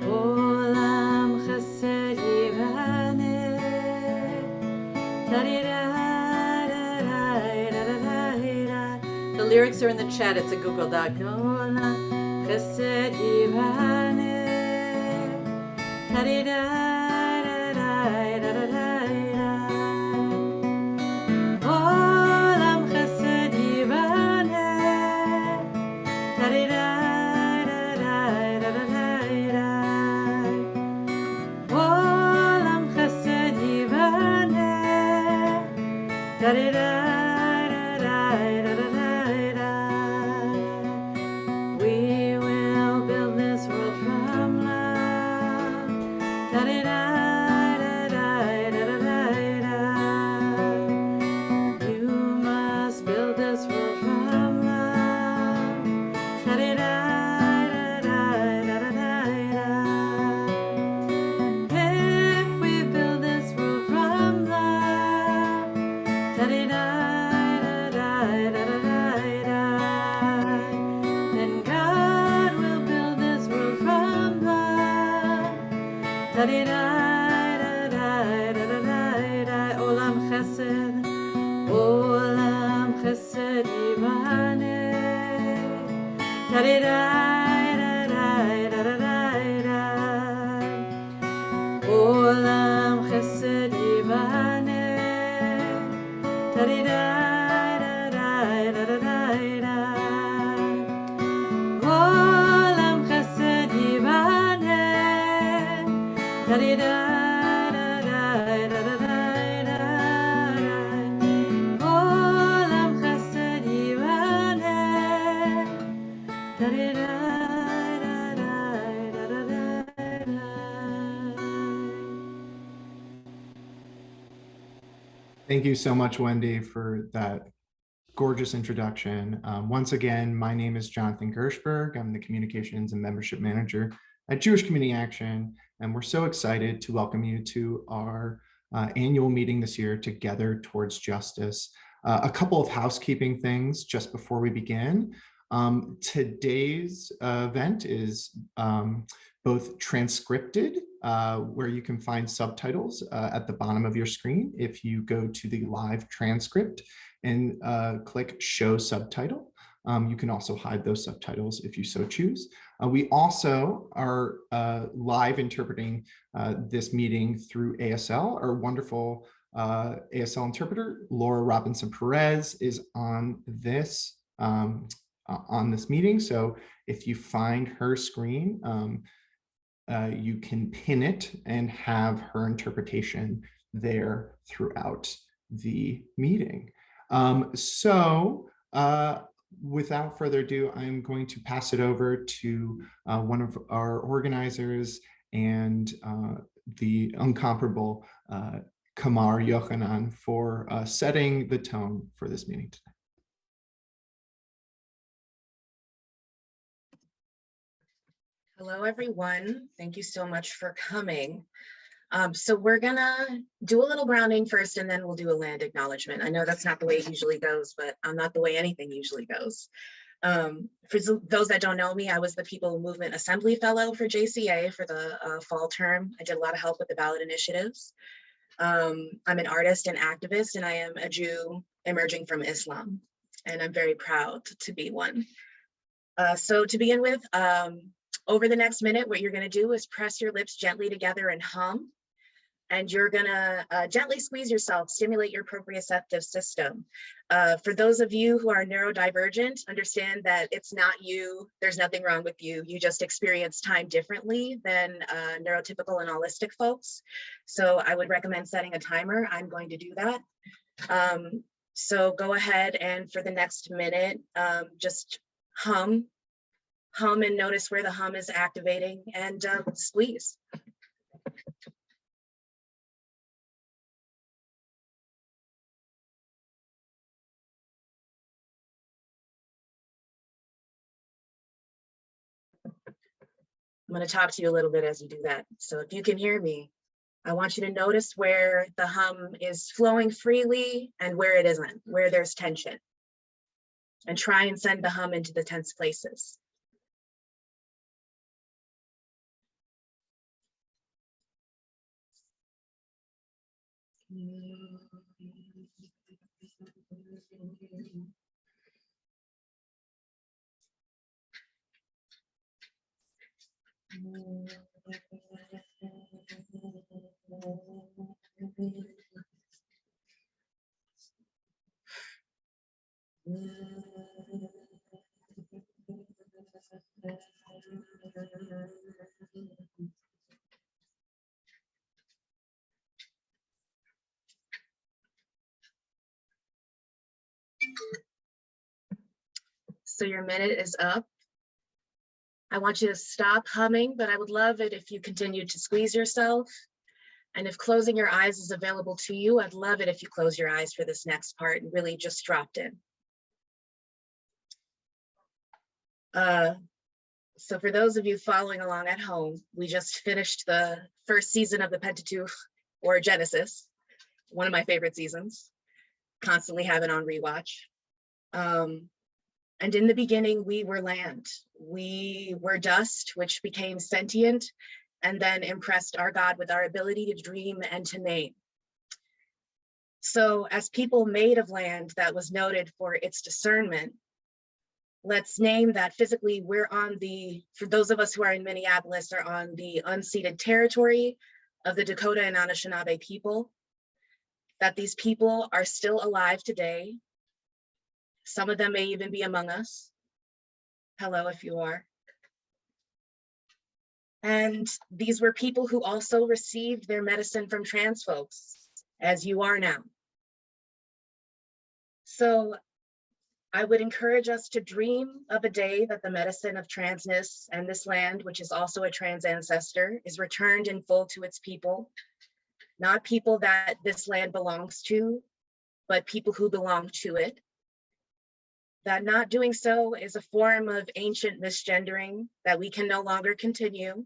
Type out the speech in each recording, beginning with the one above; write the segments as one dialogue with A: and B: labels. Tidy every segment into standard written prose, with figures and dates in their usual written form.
A: Olam chesed yivane, the lyrics are in the chat. It's a Google Doc. Olam chesed yivane, olam chesed yivane, olam chesed yivane, we will build this world from love. You must build this world from love. If we build this world from love, then God will build this world from love. Olam chesed, olam chesed yivane. Olam chesed yivane. Olam chesed yivane. Olam chesed yivane.
B: Thank you so much, Wendy, for that gorgeous introduction. Once again, my name is Jonathan Gershberg. I'm the Communications and Membership Manager at Jewish Community Action, and we're so excited to welcome you to our annual meeting this year, Together Towards Justice. A couple of housekeeping things just before we begin. Today's event is both transcripted, where you can find subtitles at the bottom of your screen. If you go to the live transcript and click Show Subtitle, you can also hide those subtitles if you so choose. We also are live interpreting this meeting through ASL. Our wonderful ASL interpreter, Laura Robinson Perez, is on this meeting. So if you find her screen, you can pin it and have her interpretation there throughout the meeting. Without further ado, I'm going to pass it over to one of our organizers and the incomparable Kamar Yochanan for setting the tone for this meeting today.
C: Hello, everyone. Thank you so much for coming. So we're gonna do a little grounding first, and then we'll do a land acknowledgement. I know that's not the way it usually goes, but I'm not the way anything usually goes. For those that don't know me, I was the People Movement Assembly Fellow for JCA for the fall term. I did a lot of help with the ballot initiatives. I'm an artist and activist, and I am a Jew emerging from Islam, and I'm very proud to be one. So to begin with, over the next minute, what you're going to do is press your lips gently together and hum. And you're going to gently squeeze yourself, stimulate your proprioceptive system. For those of you who are neurodivergent, understand that it's not you. There's nothing wrong with you. You just experience time differently than neurotypical and holistic folks. So I would recommend setting a timer. I'm going to do that. So go ahead and for the next minute, just hum and notice where the hum is activating and squeeze. I'm going to talk to you a little bit as you do that. So if you can hear me, I want you to notice where the hum is flowing freely and where it isn't, where there's tension. And try and send the hum into the tense places. So your minute is up. I want you to stop humming, but I would love it if you continued to squeeze yourself. And if closing your eyes is available to you, I'd love it if you close your eyes for this next part and really just dropped in. So for those of you following along at home, we just finished the first season of the Pentateuch or Genesis, one of my favorite seasons, constantly have it on rewatch. And in the beginning, we were land. We were dust, which became sentient, and then impressed our God with our ability to dream and to name. So as people made of land that was noted for its discernment, let's name that physically we're on the, for those of us who are in Minneapolis, are on the unceded territory of the Dakota and Anishinaabe people, that these people are still alive today. Some of them may even be among us. Hello, if you are. And these were people who also received their medicine from trans folks, as you are now. So I would encourage us to dream of a day that the medicine of transness and this land, which is also a trans ancestor, is returned in full to its people, not people that this land belongs to, but people who belong to it. That not doing so is a form of ancient misgendering that we can no longer continue.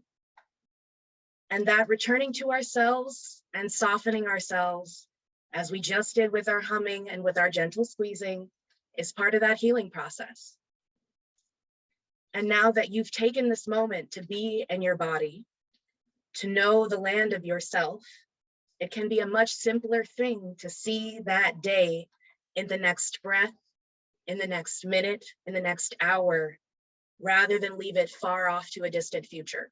C: And that returning to ourselves and softening ourselves, as we just did with our humming and with our gentle squeezing, is part of that healing process. And now that you've taken this moment to be in your body, to know the land of yourself, it can be a much simpler thing to see that day in the next breath, in the next minute, in the next hour, rather than leave it far off to a distant future.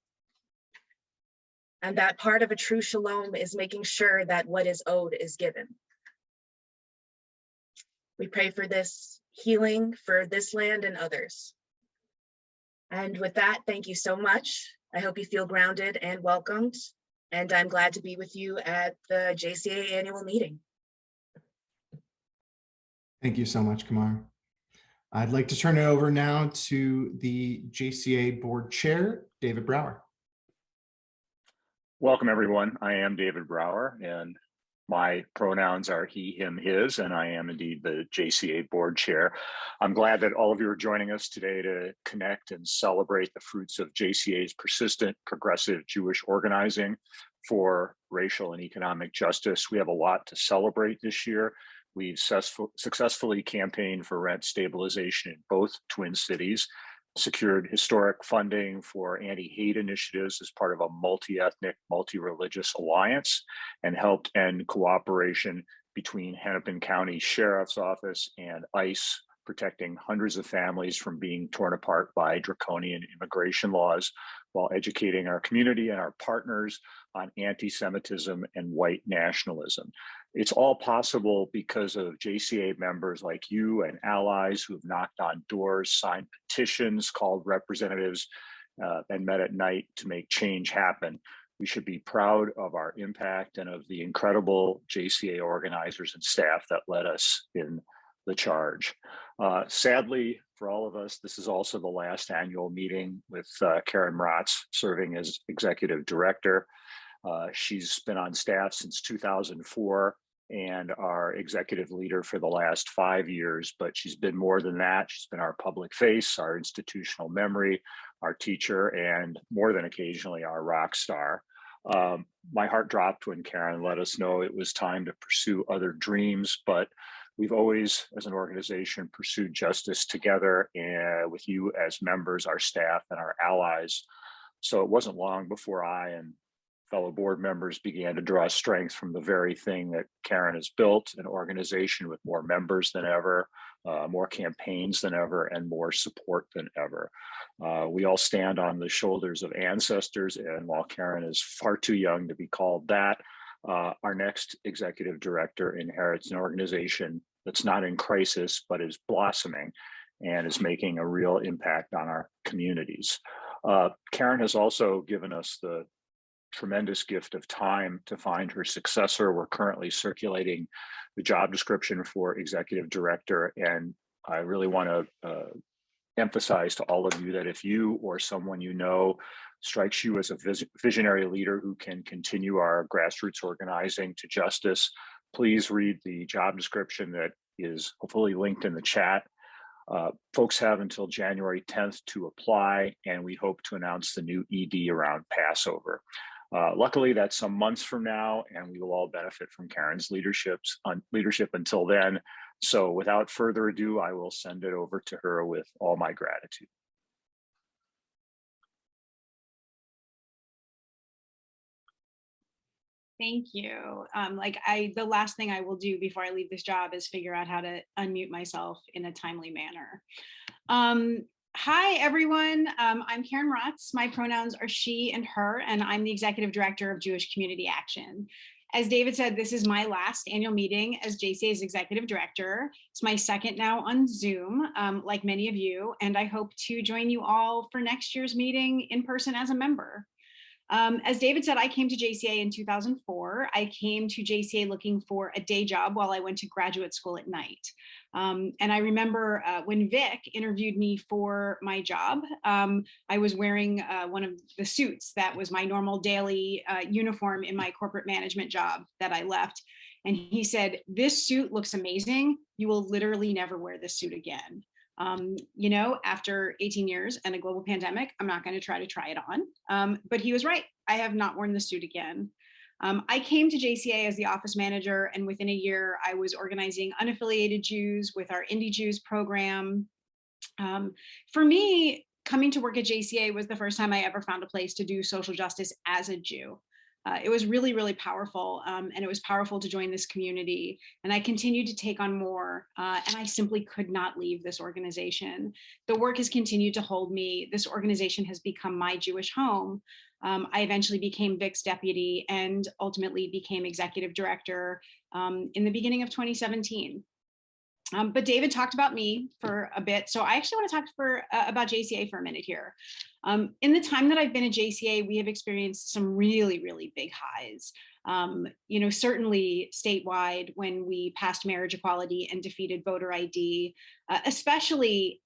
C: And that part of a true shalom is making sure that what is owed is given. We pray for this healing for this land and others. And with that, thank you so much. I hope you feel grounded and welcomed. And I'm glad to be with you at the JCA annual meeting.
B: Thank you so much, Kamar. I'd like to turn it over now to the JCA board chair, David Brower.
D: Welcome, everyone. I am David Brower, and my pronouns are he, him, his, and I am indeed the JCA board chair. I'm glad that all of you are joining us today to connect and celebrate the fruits of JCA's persistent, progressive Jewish organizing for racial and economic justice. We have a lot to celebrate this year. We've successfully campaigned for rent stabilization in both Twin Cities, secured historic funding for anti-hate initiatives as part of a multi-ethnic, multi-religious alliance, and helped end cooperation between Hennepin County Sheriff's Office and ICE, protecting hundreds of families from being torn apart by draconian immigration laws, while educating our community and our partners on anti-Semitism and white nationalism. It's all possible because of JCA members like you and allies who have knocked on doors, signed petitions, called representatives, and met at night to make change happen. We should be proud of our impact and of the incredible JCA organizers and staff that led us in the charge. Sadly, for all of us, this is also the last annual meeting with Karen Mratz serving as executive director. She's been on staff since 2004 and our executive leader for the last 5 years, but she's been more than that. She's been our public face, our institutional memory, our teacher, and more than occasionally our rock star. My heart dropped when Karen let us know it was time to pursue other dreams, but we've always, as an organization, pursued justice together with you as members, our staff, and our allies. So it wasn't long before I and fellow board members began to draw strength from the very thing that Karen has built, an organization with more members than ever, more campaigns than ever, and more support than ever. We all stand on the shoulders of ancestors, and while Karen is far too young to be called that, our next executive director inherits an organization that's not in crisis, but is blossoming and is making a real impact on our communities. Karen has also given us the tremendous gift of time to find her successor. We're currently circulating the job description for executive director, and I really want to emphasize to all of you that if you or someone you know strikes you as a visionary leader who can continue our grassroots organizing to justice, please read the job description that is hopefully linked in the chat. Folks have until January 10th to apply, and we hope to announce the new ED around Passover. Luckily, that's some months from now, and we will all benefit from Karen's leadership until then. So without further ado, I will send it over to her with all my gratitude.
E: Thank you. The last thing I will do before I leave this job is figure out how to unmute myself in a timely manner. Hi, everyone. I'm Karen Ratz. My pronouns are she and her, and I'm the Executive Director of Jewish Community Action. As David said, this is my last annual meeting as JCA's Executive Director. It's my second now on Zoom, like many of you, and I hope to join you all for next year's meeting in person as a member. As David said, I came to JCA in 2004. I came to JCA looking for a day job while I went to graduate school at night. And I remember when Vic interviewed me for my job, I was wearing one of the suits that was my normal daily uniform in my corporate management job that I left. And he said, "This suit looks amazing. You will literally never wear this suit again." You know, after 18 years and a global pandemic, I'm not going to try it on. But he was right. I have not worn the suit again. I came to JCA as the office manager, and within a year, I was organizing unaffiliated Jews with our Indie Jews program. For me, coming to work at JCA was the first time I ever found a place to do social justice as a Jew. It was really, really powerful, and it was powerful to join this community. And I continued to take on more, and I simply could not leave this organization. The work has continued to hold me. This organization has become my Jewish home. I eventually became Vic's deputy and ultimately became executive director in the beginning of 2017. But David talked about me for a bit, so I actually want to talk about JCA for a minute here. In the time that I've been at JCA, we have experienced some really, really big highs. You know, certainly statewide when we passed marriage equality and defeated voter ID, especially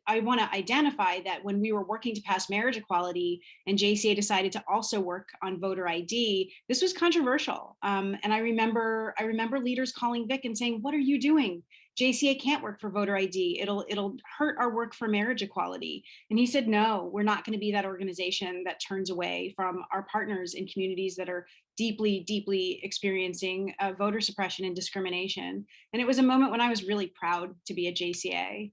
E: I want to identify that when we were working to pass marriage equality and JCA decided to also work on voter ID, this was controversial. And I remember leaders calling Vic and saying, "What are you doing? JCA can't work for voter ID. It'll hurt our work for marriage equality." And he said, "No, we're not going to be that organization that turns away from our partners in communities that are deeply, deeply experiencing voter suppression and discrimination." And it was a moment when I was really proud to be at JCA.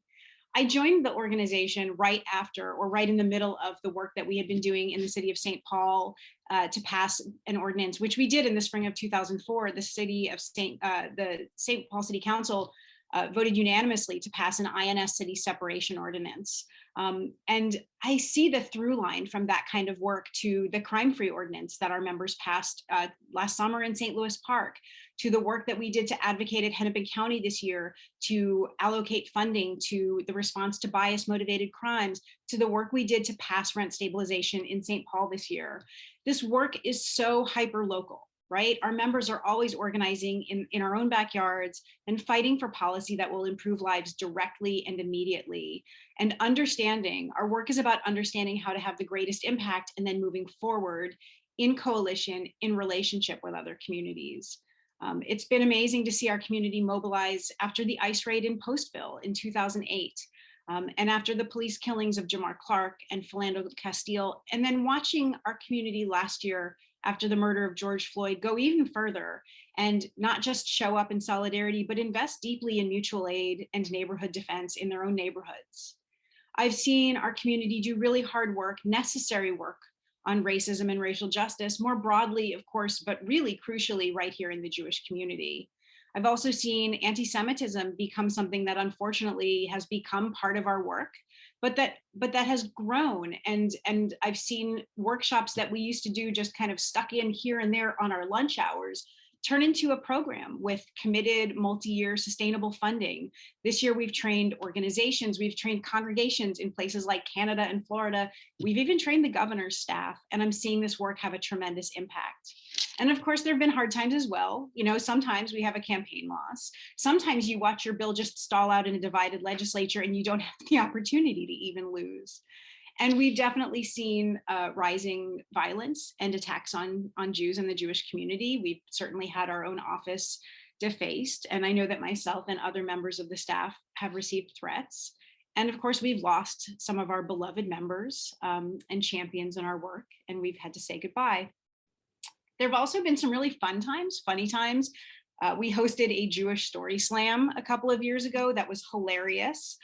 E: I joined the organization right after, or right in the middle of the work that we had been doing in the city of St. Paul to pass an ordinance, which we did in the spring of 2004. The St. Paul City Council voted unanimously to pass an INS city separation ordinance. And I see the through line from that kind of work to the crime-free ordinance that our members passed last summer in St. Louis Park, to the work that we did to advocate at Hennepin County this year to allocate funding to the response to bias-motivated crimes, to the work we did to pass rent stabilization in St. Paul this year. This work is so hyper-local, right? Our members are always organizing in our own backyards and fighting for policy that will improve lives directly and immediately. And our work is about understanding how to have the greatest impact and then moving forward in coalition, in relationship with other communities. It's been amazing to see our community mobilize after the ICE raid in Postville in 2008. And after the police killings of Jamar Clark and Philando Castile, and then watching our community last year after the murder of George Floyd go even further and not just show up in solidarity, but invest deeply in mutual aid and neighborhood defense in their own neighborhoods. I've seen our community do really hard work, necessary work, on racism and racial justice more broadly, of course, but really crucially right here in the Jewish community. I've also seen anti-Semitism become something that unfortunately has become part of our work, but that has grown. And I've seen workshops that we used to do just kind of stuck in here and there on our lunch hours turn into a program with committed multi-year sustainable funding. This year, we've trained organizations, we've trained congregations in places like Canada and Florida. We've even trained the governor's staff, and I'm seeing this work have a tremendous impact. And of course, there have been hard times as well. You know, sometimes we have a campaign loss. Sometimes you watch your bill just stall out in a divided legislature and you don't have the opportunity to even lose. And we've definitely seen rising violence and attacks on Jews in the Jewish community. We've certainly had our own office defaced. And I know that myself and other members of the staff have received threats. And of course, we've lost some of our beloved members and champions in our work, and we've had to say goodbye. There have also been some really fun times, funny times. We hosted a Jewish story slam a couple of years ago that was hilarious.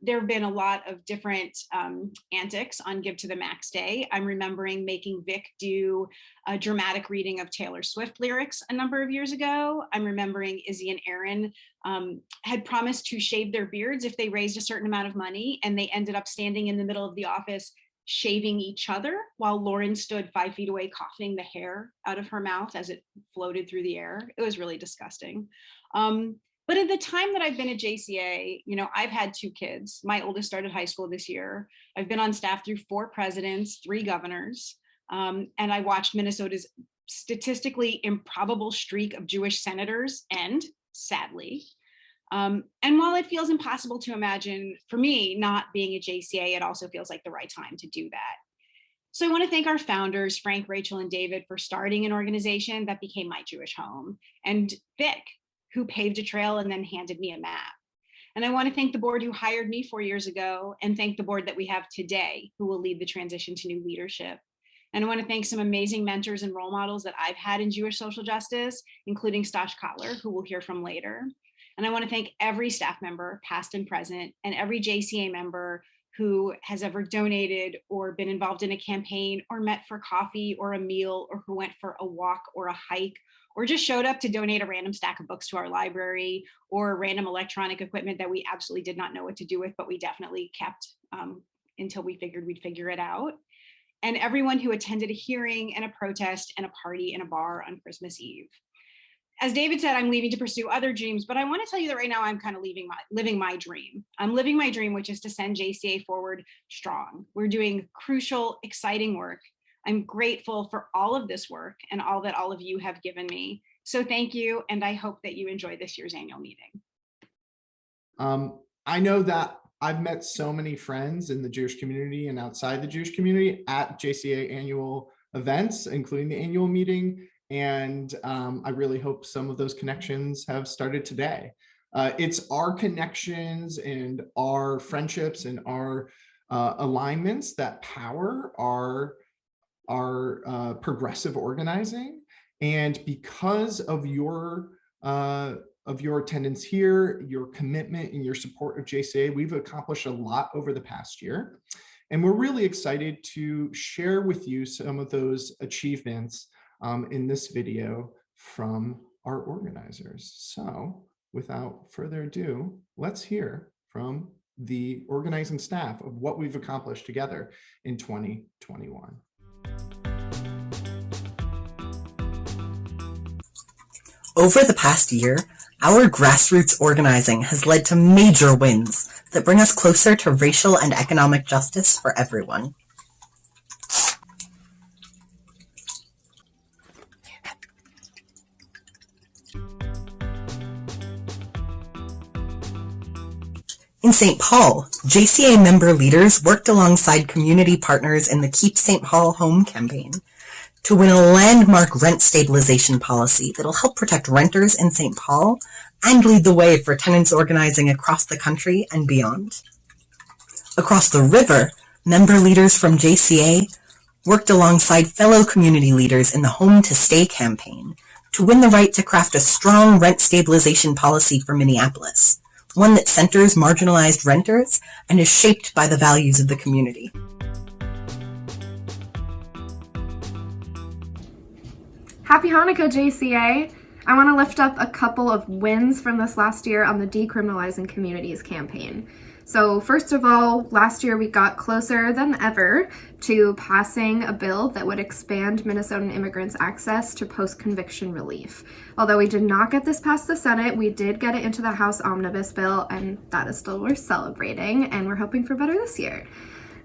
E: There have been a lot of different antics on Give to the Max Day. I'm remembering making Vic do a dramatic reading of Taylor Swift lyrics a number of years ago. I'm remembering Izzy and Aaron had promised to shave their beards if they raised a certain amount of money, and they ended up standing in the middle of the office shaving each other while Lauren stood 5 feet away coughing the hair out of her mouth as it floated through the air. It was really disgusting. But at the time that I've been at JCA, you know, I've had 2 kids. My oldest started high school this year. I've been on staff through 4 presidents, 3 governors, and I watched Minnesota's statistically improbable streak of Jewish senators end, sadly. And while it feels impossible to imagine, for me, not being at JCA, it also feels like the right time to do that. So I want to thank our founders, Frank, Rachel, and David, for starting an organization that became my Jewish home, and Vic, who paved a trail and then handed me a map. And I want to thank the board who hired me 4 years ago, and thank the board that we have today, who will lead the transition to new leadership. And I want to thank some amazing mentors and role models that I've had in Jewish social justice, including Stosh Cotler, who we'll hear from later. And I want to thank every staff member, past and present, and every JCA member who has ever donated or been involved in a campaign or met for coffee or a meal, or who went for a walk or a hike, or just showed up to donate a random stack of books to our library, or random electronic equipment that we absolutely did not know what to do with, but we definitely kept until we figured we'd figure it out. And everyone who attended a hearing and a protest and a party in a bar on Christmas Eve. As David said, I'm leaving to pursue other dreams, but I want to tell you that right now I'm kind of living my dream. I'm living my dream, which is to send JCA forward strong. We're doing crucial, exciting work. I'm grateful for all of this work and all that all of you have given me. So thank you, and I hope that you enjoy this year's annual meeting.
B: I know that I've met so many friends in the Jewish community and outside the Jewish community at JCA annual events, including the annual meeting. And I really hope some of those connections have started today. It's our connections and our friendships and our alignments that power our progressive organizing. And because of your attendance here, your commitment and your support of JCA, we've accomplished a lot over the past year. And we're really excited to share with you some of those achievements in this video from our organizers. So without further ado, let's hear from the organizing staff of what we've accomplished together in 2021.
F: Over the past year, our grassroots organizing has led to major wins that bring us closer to racial and economic justice for everyone. In St. Paul, JCA member leaders worked alongside community partners in the Keep St. Paul Home campaign to win a landmark rent stabilization policy that'll help protect renters in St. Paul and lead the way for tenants organizing across the country and beyond. Across the river, member leaders from JCA worked alongside fellow community leaders in the Home to Stay campaign to win the right to craft a strong rent stabilization policy for Minneapolis, one that centers marginalized renters and is shaped by the values of the community.
G: Happy Hanukkah, JCA! I want to lift up a couple of wins from this last year on the Decriminalizing Communities campaign. So first of all, last year we got closer than ever to passing a bill that would expand Minnesotan immigrants' access to post-conviction relief. Although we did not get this past the Senate, we did get it into the House Omnibus bill, and that is still worth celebrating, and we're hoping for better this year.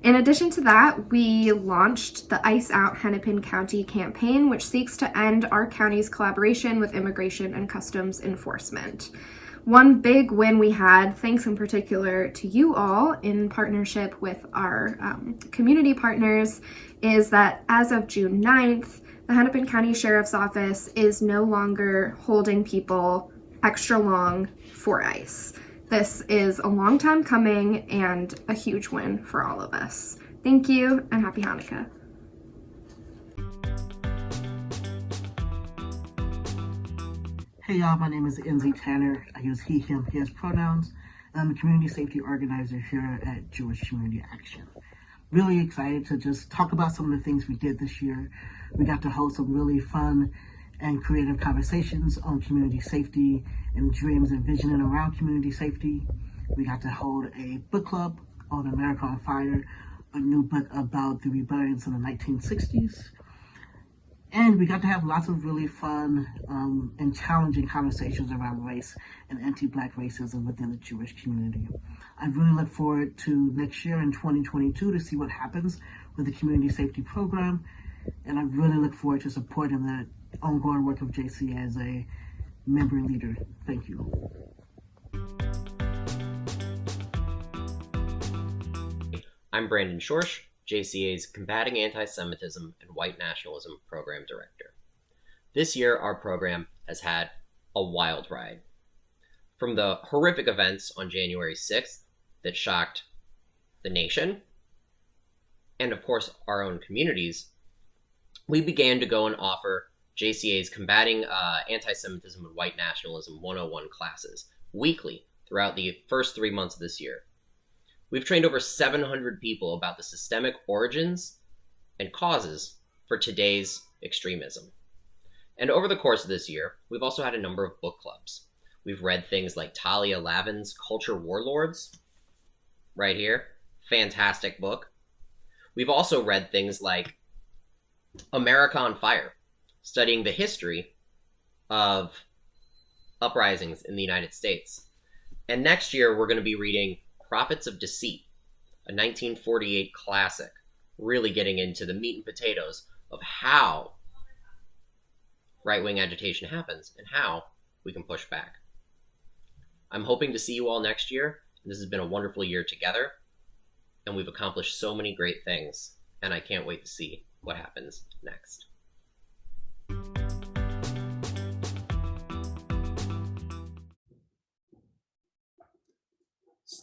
G: In addition to that, we launched the Ice Out Hennepin County campaign, which seeks to end our county's collaboration with immigration and customs enforcement. One big win we had, thanks in particular to you all in partnership with our community partners, is that as of June 9th, the Hennepin County Sheriff's Office is no longer holding people extra long for ICE. This is a long time coming and a huge win for all of us. Thank you and happy Hanukkah.
H: Hey y'all, my name is Enzi Tanner. I use he, him, his pronouns. I'm a community safety organizer here at Jewish Community Action. Really excited to just talk about some of the things we did this year. We got to hold some really fun and creative conversations on community safety and dreams and visioning around community safety. We got to hold a book club on America on Fire, a new book about the rebellions in the 1960s. And we got to have lots of really fun and challenging conversations around race and anti-Black racism within the Jewish community. I really look forward to next year in 2022 to see what happens with the community safety program. And I really look forward to supporting the ongoing work of JCA as a member leader. Thank you.
I: I'm Brandon Schorsch, JCA's Combating Anti-Semitism and White Nationalism Program Director. This year, our program has had a wild ride. From the horrific events on January 6th that shocked the nation, and of course our own communities, we began to go and offer JCA's Combating Anti-Semitism and White Nationalism 101 classes weekly throughout the first 3 months of this year. We've trained over 700 people about the systemic origins and causes for today's extremism. And over the course of this year, we've also had a number of book clubs. We've read things like Talia Lavin's Culture Warlords, right here, fantastic book. We've also read things like America on Fire, studying the history of uprisings in the United States. And next year, we're going to be reading Prophets of Deceit, a 1948 classic, really getting into the meat and potatoes of how right-wing agitation happens and how we can push back. I'm hoping to see you all next year. This has been a wonderful year together, and we've accomplished so many great things, and I can't wait to see what happens next.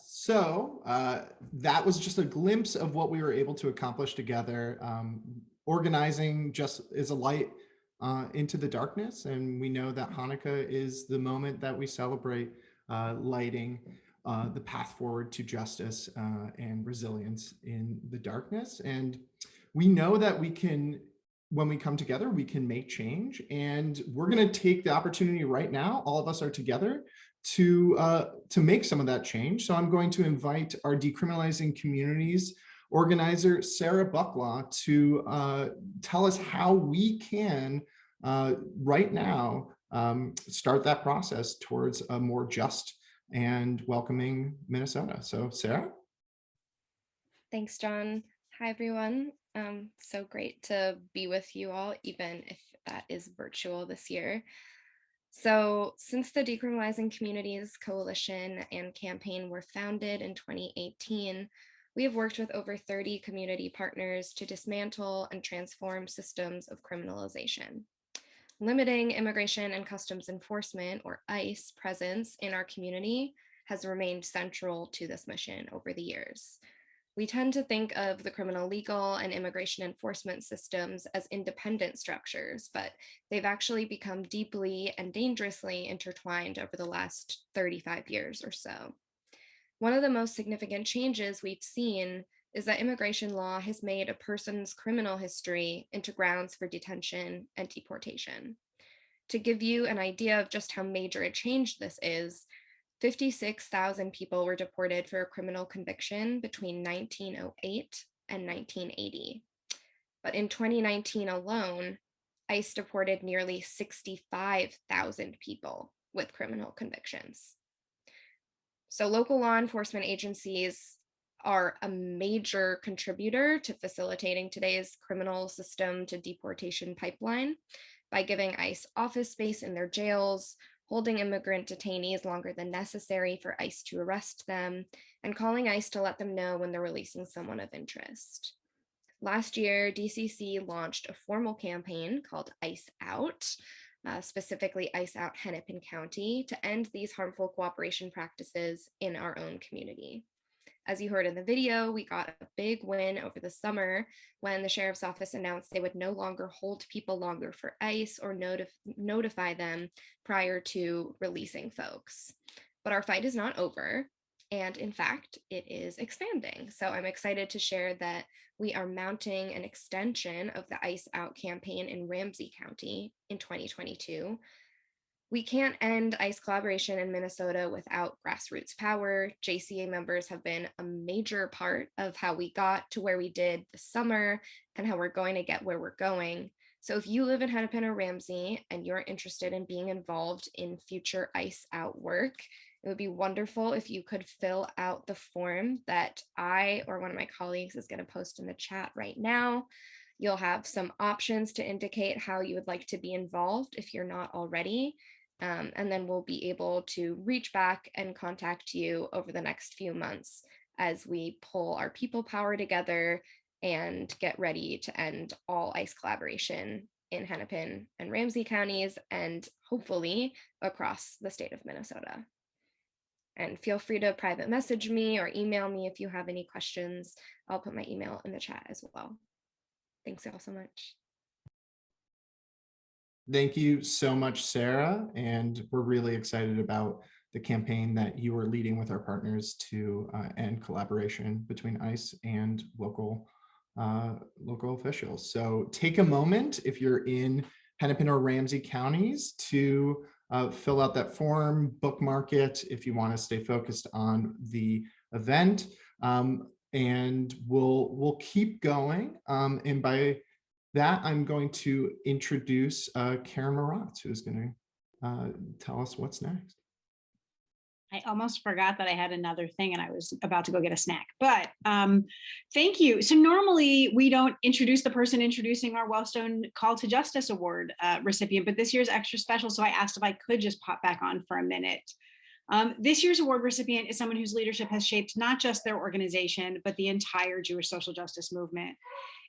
B: So that was just a glimpse of what we were able to accomplish together. Organizing just is a light into the darkness, and we know that Hanukkah is the moment that we celebrate lighting the path forward to justice and resilience in the darkness. And we know that we can, when we come together, we can make change. And we're going to take the opportunity right now. All of us are together to make some of that change. So I'm going to invite our Decriminalizing Communities organizer, Sarah Bucklaw, to tell us how we can right now start that process towards a more just and welcoming Minnesota. So Sarah?
J: Thanks, John. Hi, everyone. So great to be with you all, even if that is virtual this year. So since the Decriminalizing Communities Coalition and campaign were founded in 2018, we have worked with over 30 community partners to dismantle and transform systems of criminalization. Limiting immigration and customs enforcement, or ICE, presence in our community has remained central to this mission over the years. We tend to think of the criminal legal and immigration enforcement systems as independent structures, but they've actually become deeply and dangerously intertwined over the last 35 years or so. One of the most significant changes we've seen is that immigration law has made a person's criminal history into grounds for detention and deportation. To give you an idea of just how major a change this is, 56,000 people were deported for a criminal conviction between 1908 and 1980. But in 2019 alone, ICE deported nearly 65,000 people with criminal convictions. So local law enforcement agencies are a major contributor to facilitating today's criminal system to deportation pipeline by giving ICE office space in their jails, holding immigrant detainees longer than necessary for ICE to arrest them, and calling ICE to let them know when they're releasing someone of interest. Last year, DCC launched a formal campaign called ICE Out, specifically ICE Out Hennepin County, to end these harmful cooperation practices in our own community. As you heard in the video, we got a big win over the summer when the sheriff's office announced they would no longer hold people longer for ICE or notify them prior to releasing folks. But our fight is not over. And in fact, it is expanding. So I'm excited to share that we are mounting an extension of the ICE Out campaign in Ramsey County in 2022. We can't end ICE collaboration in Minnesota without grassroots power. JCA members have been a major part of how we got to where we did this summer and how we're going to get where we're going. So if you live in Hennepin or Ramsey and you're interested in being involved in future ICE Out work, it would be wonderful if you could fill out the form that I or one of my colleagues is going to post in the chat right now. You'll have some options to indicate how you would like to be involved if you're not already. And then we'll be able to reach back and contact you over the next few months as we pull our people power together and get ready to end all ICE collaboration in Hennepin and Ramsey counties and hopefully across the state of Minnesota. And feel free to private message me or email me if you have any questions. I'll put my email in the chat as well. Thanks all so much.
B: Thank you so much, Sarah. And we're really excited about the campaign that you are leading with our partners to end collaboration between ICE and local officials. So take a moment if you're in Hennepin or Ramsey counties to fill out that form, bookmark it if you want to stay focused on the event. And we'll keep going. And by that, I'm going to introduce Karen Maratz, who is going to tell us what's next.
E: I almost forgot that I had another thing and I was about to go get a snack, but thank you. So normally we don't introduce the person introducing our Wellstone Call to Justice Award recipient, but this year's extra special. So I asked if I could just pop back on for a minute. This year's award recipient is someone whose leadership has shaped not just their organization, but the entire Jewish social justice movement.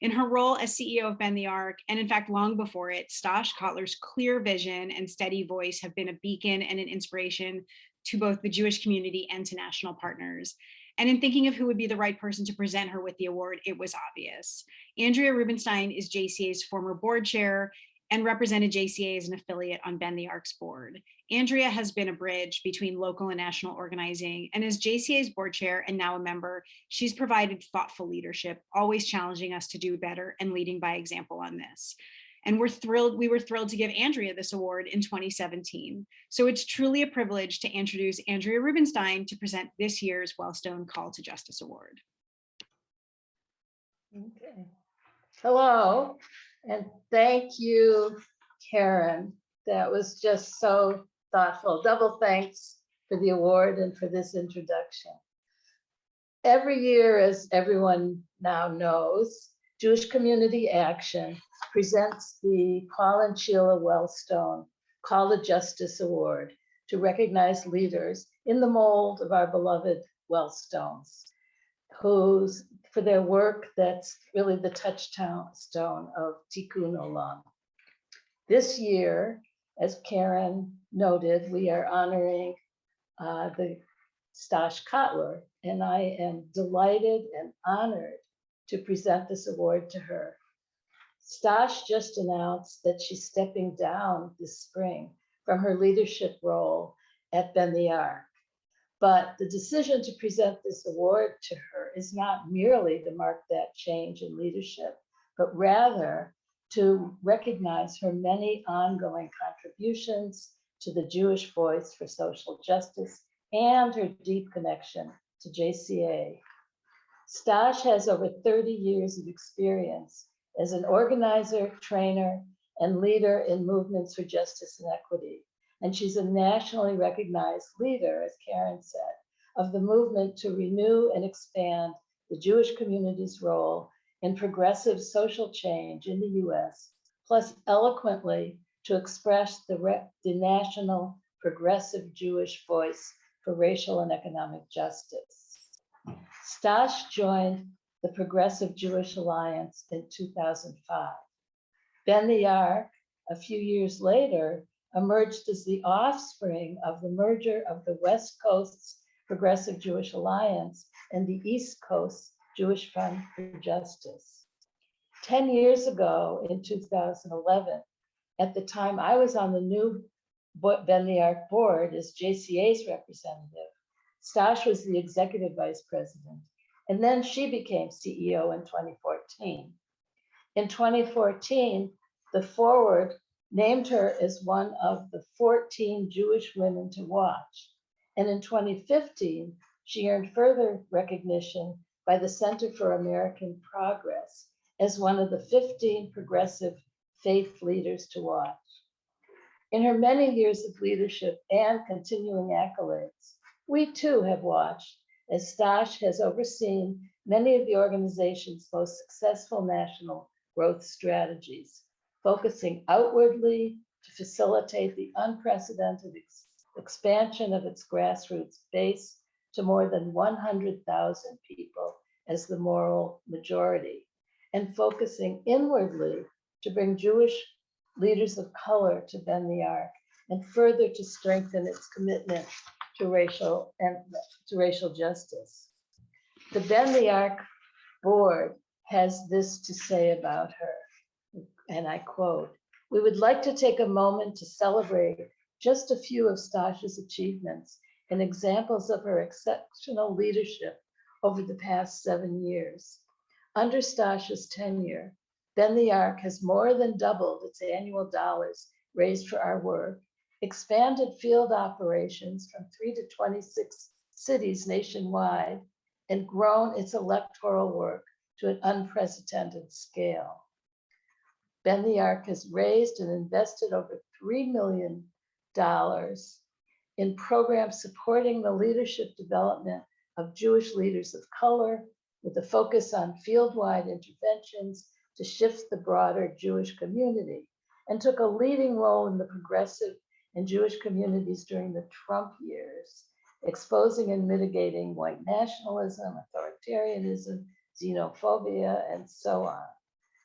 E: In her role as CEO of Bend the Arc, and in fact, long before it, Stosh Cotler's clear vision and steady voice have been a beacon and an inspiration to both the Jewish community and to national partners. And in thinking of who would be the right person to present her with the award, it was obvious. Andrea Rubenstein is JCA's former board chair and represented JCA as an affiliate on Bend the Arc's board. Andrea has been a bridge between local and national organizing, and as JCA's board chair and now a member, she's provided thoughtful leadership, always challenging us to do better and leading by example on this. And we were thrilled to give Andrea this award in 2017. So it's truly a privilege to introduce Andrea Rubenstein to present this year's Wellstone Call to Justice Award.
K: Okay. Hello, and thank you, Karen. That was just so thoughtful. Double thanks for the award and for this introduction. Every year, as everyone now knows, Jewish Community Action presents the Paul and Sheila Wellstone Call to Justice Award to recognize leaders in the mold of our beloved Wellstones, who's for their work that's really the touchstone of Tikkun Olam. This year, as Karen noted, we are honoring the Stosh Cotler, and I am delighted and honored to present this award to her. Stosh just announced that she's stepping down this spring from her leadership role at Bend the Arc. But the decision to present this award to her is not merely to mark that change in leadership, but rather to recognize her many ongoing contributions to the Jewish voice for social justice and her deep connection to JCA. Stosh has over 30 years of experience as an organizer, trainer, and leader in movements for justice and equity. And she's a nationally recognized leader, as Karen said, of the movement to renew and expand the Jewish community's role in progressive social change in the US, plus eloquently to express the national progressive Jewish voice for racial and economic justice. Stosh joined the Progressive Jewish Alliance in 2005. Ben the Ark, a few years later, emerged as the offspring of the merger of the West Coast's Progressive Jewish Alliance and the East Coast Jewish Fund for Justice. 10 years ago, in 2011, at the time I was on the new Ben the Ark board as JCA's representative, Stosh was the executive vice president, and then she became CEO in 2014. In 2014, the Forward named her as one of the 14 Jewish women to watch. And in 2015, she earned further recognition by the Center for American Progress as one of the 15 progressive faith leaders to watch. In her many years of leadership and continuing accolades, we too have watched as Stosh has overseen many of the organization's most successful national growth strategies, focusing outwardly to facilitate the unprecedented expansion of its grassroots base to more than 100,000 people as the moral majority, and focusing inwardly to bring Jewish leaders of color to Ben the Ark and further to strengthen its commitment to racial justice. The Ben the Ark board has this to say about her, and I quote, "We would like to take a moment to celebrate just a few of Stosh's achievements and examples of her exceptional leadership over the past 7 years. Under Stosh's tenure, Ben the Ark has more than doubled its annual dollars raised for our work, expanded field operations from 3 to 26 cities nationwide, and grown its electoral work to an unprecedented scale. Ben the Ark has raised and invested over $3 million in programs supporting the leadership development of Jewish leaders of color, with a focus on field-wide interventions to shift the broader Jewish community, and took a leading role in the progressive and Jewish communities during the Trump years, exposing and mitigating white nationalism, authoritarianism, xenophobia, and so on,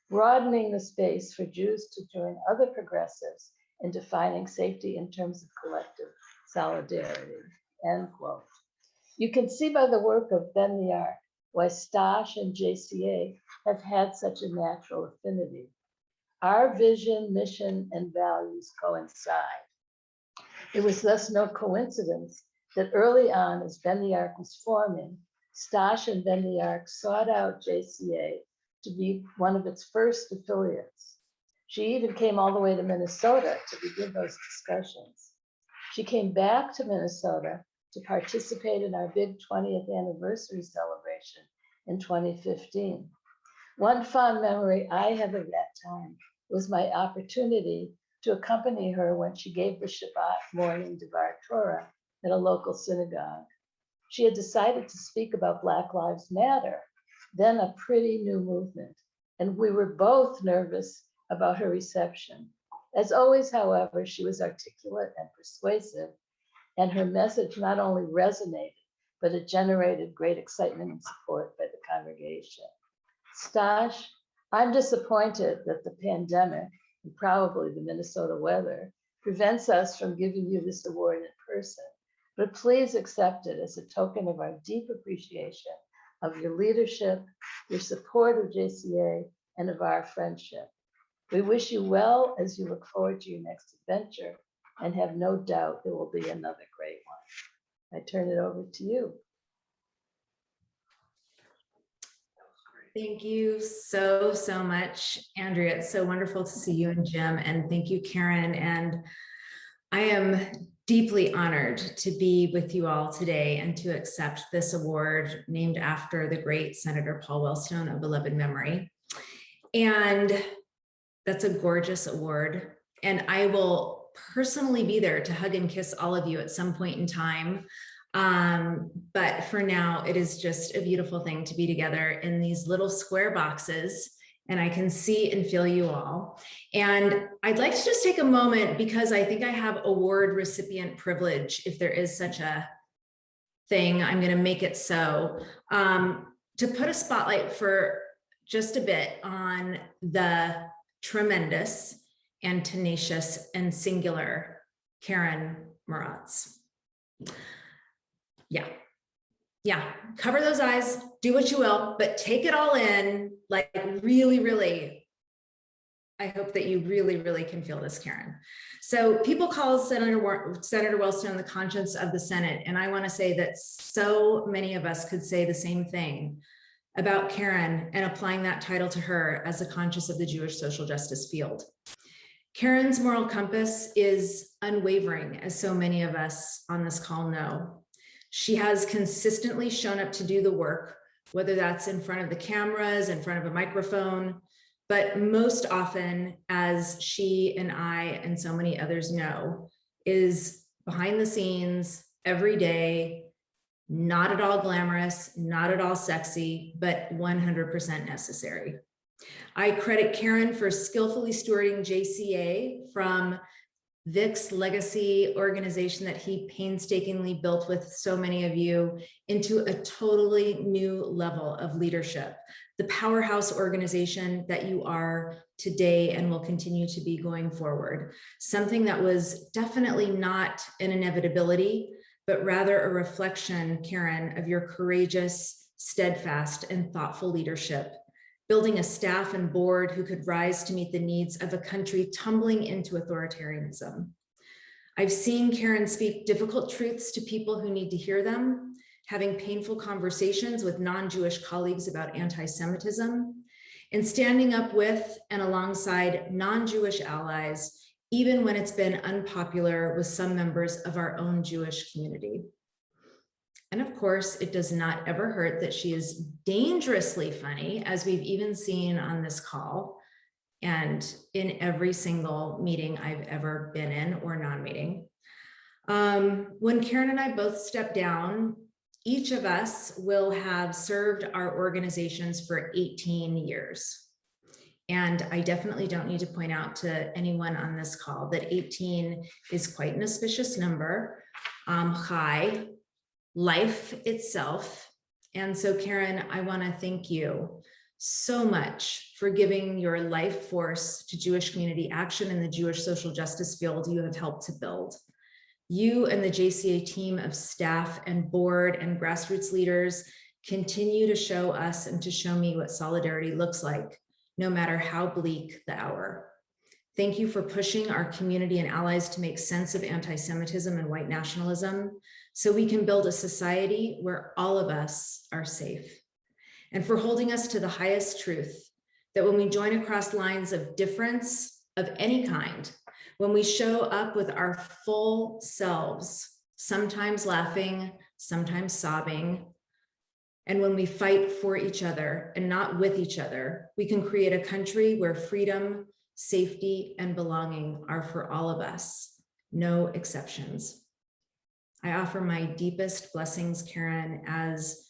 K: broadening the space for Jews to join other progressives in defining safety in terms of collective solidarity," end quote. You can see by the work of Ben the Ark why Stosh and JCA have had such a natural affinity. Our vision, mission, and values coincide. It was thus no coincidence that early on, as Ben the Ark was forming, Stosh and Ben the Ark sought out JCA to be one of its first affiliates. She even came all the way to Minnesota to begin those discussions. She came back to Minnesota to participate in our big 20th anniversary celebration in 2015. One fond memory I have of that time was my opportunity to accompany her when she gave the Shabbat morning Devar Torah at a local synagogue. She had decided to speak about Black Lives Matter, then a pretty new movement, and we were both nervous about her reception. As always, however, she was articulate and persuasive, and her message not only resonated, but it generated great excitement and support by the congregation. Stosh, I'm disappointed that the pandemic, and probably the Minnesota weather, prevents us from giving you this award in person, but please accept it as a token of our deep appreciation of your leadership, your support of JCA, and of our friendship. We wish you well as you look forward to your next adventure, and have no doubt there will be another great one. I turn it over to you.
L: Thank you so much, Andrea. It's so wonderful to see you and Jim, and thank you, Karen. And I am deeply honored to be with you all today and to accept this award named after the great Senator Paul Wellstone of beloved memory. And that's a gorgeous award. And I will personally be there to hug and kiss all of you at some point in time. But for now, it is just a beautiful thing to be together in these little square boxes, and I can see and feel you all. And I'd like to just take a moment, because I think I have award recipient privilege, if there is such a thing. I'm going to make it so, to put a spotlight for just a bit on the tremendous and tenacious and singular Karen Moratz. Yeah, cover those eyes, do what you will, but take it all in, like really, I hope that you really can feel this, Karen. So people call Senator Wellstone the conscience of the Senate, and I want to say that so many of us could say the same thing about Karen and applying that title to her as the conscience of the Jewish social justice field. Karen's moral compass is unwavering, as so many of us on this call know. She has consistently shown up to do the work, whether that's in front of the cameras, in front of a microphone, but most often, as she and I and so many others know, is behind the scenes every day, not at all glamorous, not at all sexy, but 100% necessary. I credit Karen for skillfully stewarding JCA from Vic's legacy organization that he painstakingly built with so many of you into a totally new level of leadership, the powerhouse organization that you are today and will continue to be going forward. Something that was definitely not an inevitability, but rather a reflection, Karen, of your courageous, steadfast, and thoughtful leadership, building a staff and board who could rise to meet the needs of a country tumbling into authoritarianism. I've seen Karen speak difficult truths to people who need to hear them, having painful conversations with non-Jewish colleagues about anti-Semitism, and standing up with and alongside non-Jewish allies, even when it's been unpopular with some members of our own Jewish community. And of course, it does not ever hurt that she is dangerously funny, as we've even seen on this call and in every single meeting I've ever been in or non-meeting. When Karen and I both step down, each of us will have served our organizations for 18 years. And I definitely don't need to point out to anyone on this call that 18 is quite an auspicious number. High. Life itself. And so, Karen, I want to thank you so much for giving your life force to Jewish community action in the Jewish social justice field you have helped to build. You and the JCA team of staff and board and grassroots leaders continue to show us and to show me what solidarity looks like, no matter how bleak the hour. Thank you for pushing our community and allies to make sense of anti-Semitism and white nationalism, so we can build a society where all of us are safe. And for holding us to the highest truth, that when we join across lines of difference of any kind, when we show up with our full selves, sometimes laughing, sometimes sobbing, and when we fight for each other and not with each other, we can create a country where freedom, safety, and belonging are for all of us, no exceptions. I offer my deepest blessings, Karen, as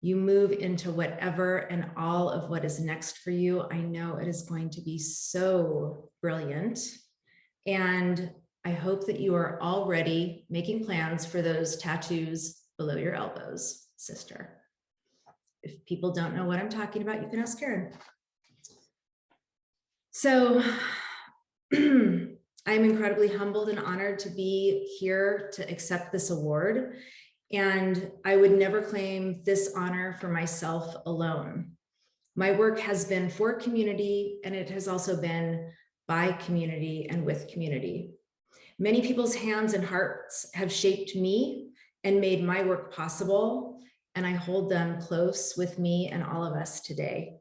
L: you move into whatever and all of what is next for you. I know it is going to be so brilliant. And I hope that you are already making plans for those tattoos below your elbows, sister. If people don't know what I'm talking about, you can ask Karen. So, I'm incredibly humbled and honored to be here to accept this award. And I would never claim this honor for myself alone. My work has been for community, and it has also been by community and with community. Many people's hands and hearts have shaped me and made my work possible, and I hold them close with me and all of us today.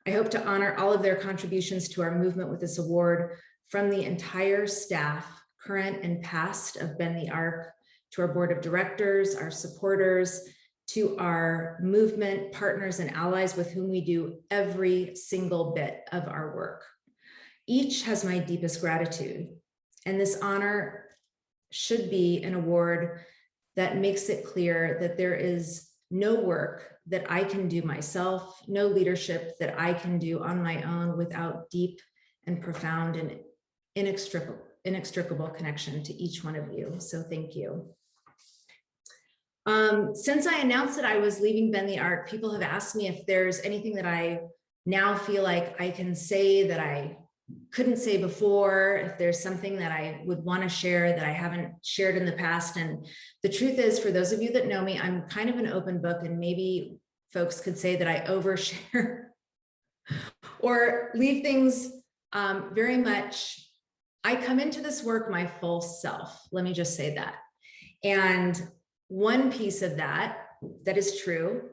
L: I hope to honor all of their contributions to our movement with this award from the entire staff, current and past, of Bend the Arc, to our board of directors, our supporters, to our movement partners and allies with whom we do every single bit of our work. Each has my deepest gratitude, and this honor should be an award that makes it clear that there is no work that I can do myself, no leadership that I can do on my own without deep and profound and inextricable connection to each one of you. So thank you. Since I announced that I was leaving Bend the Arc, people have asked me if there's anything that I now feel like I can say that I couldn't say before, if there's something that I would want to share that I haven't shared in the past. And the truth is, for those of you that know me, I'm kind of an open book, and maybe folks could say that I overshare or leave things very much. I come into this work my full self. Let me just say that. And one piece of that is true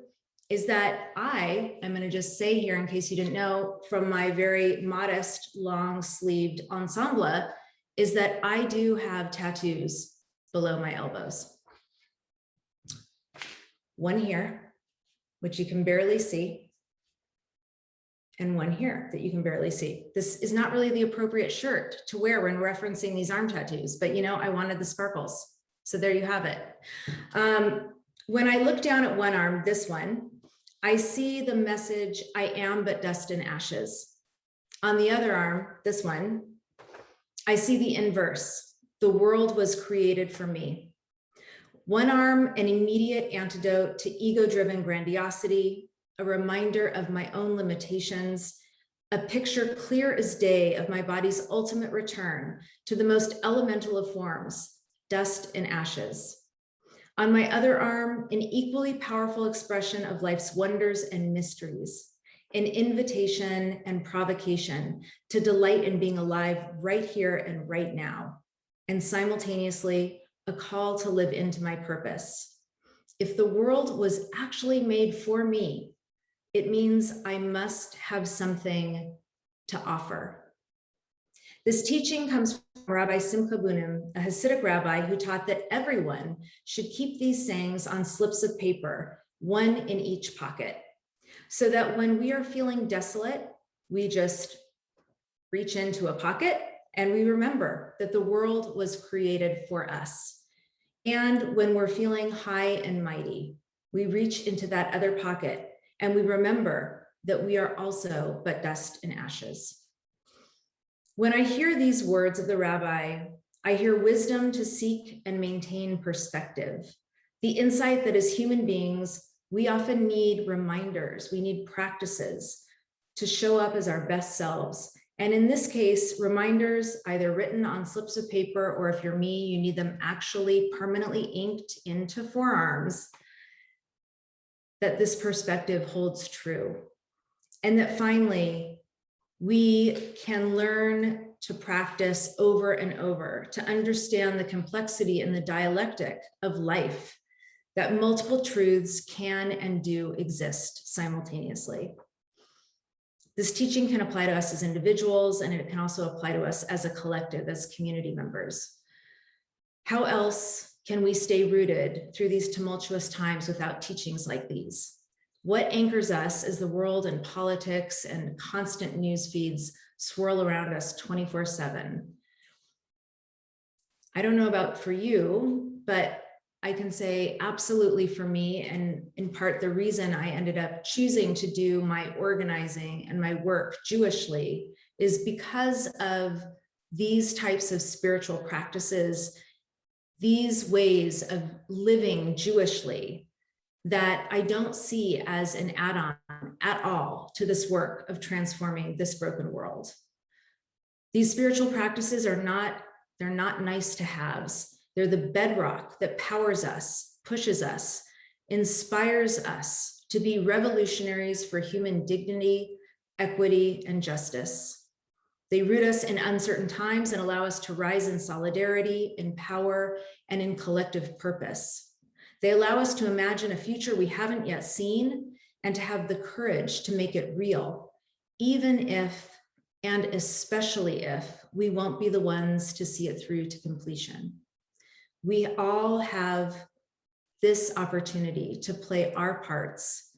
L: is that I am going to just say here, in case you didn't know, from my very modest long-sleeved ensemble, is that I do have tattoos below my elbows. One here, which you can barely see, and one here that you can barely see. This is not really the appropriate shirt to wear when referencing these arm tattoos, but you know, I wanted the sparkles. So there you have it. When I look down at one arm, this one, I see the message, I am but dust and ashes. On the other arm, this one, I see the inverse. The world was created for me. One arm, an immediate antidote to ego-driven grandiosity, a reminder of my own limitations, a picture clear as day of my body's ultimate return to the most elemental of forms, dust and ashes. On my other arm, an equally powerful expression of life's wonders and mysteries, an invitation and provocation to delight in being alive right here and right now, and simultaneously a call to live into my purpose. If the world was actually made for me, it means I must have something to offer. This teaching comes from Rabbi Simcha Bunim, a Hasidic rabbi who taught that everyone should keep these sayings on slips of paper, one in each pocket, so that when we are feeling desolate, we just reach into a pocket and we remember that the world was created for us. And when we're feeling high and mighty, we reach into that other pocket and we remember that we are also but dust and ashes. When I hear these words of the rabbi, I hear wisdom to seek and maintain perspective, the insight that as human beings, we often need reminders, we need practices to show up as our best selves. And in this case, reminders either written on slips of paper, or if you're me, you need them actually permanently inked into forearms, that this perspective holds true. And that finally, we can learn to practice over and over, to understand the complexity and the dialectic of life, that multiple truths can and do exist simultaneously. This teaching can apply to us as individuals, and it can also apply to us as a collective, as community members. How else can we stay rooted through these tumultuous times without teachings like these? What anchors us as the world and politics and constant news feeds swirl around us 24/7? I don't know about for you, but I can say absolutely for me, and in part the reason I ended up choosing to do my organizing and my work Jewishly is because of these types of spiritual practices, these ways of living Jewishly that I don't see as an add-on at all to this work of transforming this broken world. These spiritual practices are they're not nice to haves. They're the bedrock that powers us, pushes us, inspires us to be revolutionaries for human dignity, equity, and justice. They root us in uncertain times and allow us to rise in solidarity, in power, and in collective purpose. They allow us to imagine a future we haven't yet seen and to have the courage to make it real, even if, and especially if, we won't be the ones to see it through to completion. We all have this opportunity to play our parts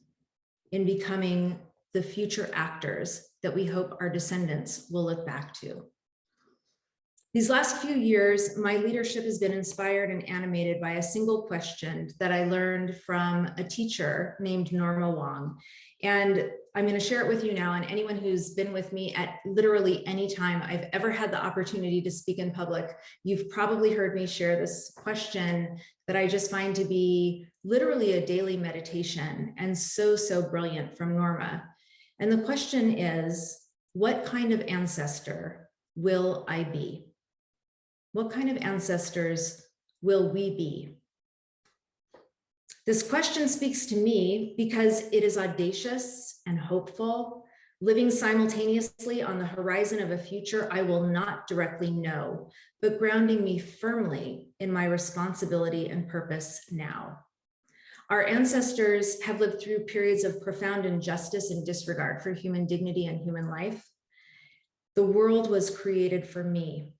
L: in becoming the future actors that we hope our descendants will look back to. These last few years, my leadership has been inspired and animated by a single question that I learned from a teacher named Norma Wong. And I'm going to share it with you now. And anyone who's been with me at literally any time I've ever had the opportunity to speak in public, you've probably heard me share this question that I just find to be literally a daily meditation and so, so brilliant from Norma. And the question is, what kind of ancestor will I be? What kind of ancestors will we be? This question speaks to me because it is audacious and hopeful, living simultaneously on the horizon of a future I will not directly know, but grounding me firmly in my responsibility and purpose now. Our ancestors have lived through periods of profound injustice and disregard for human dignity and human life. The world was created for me.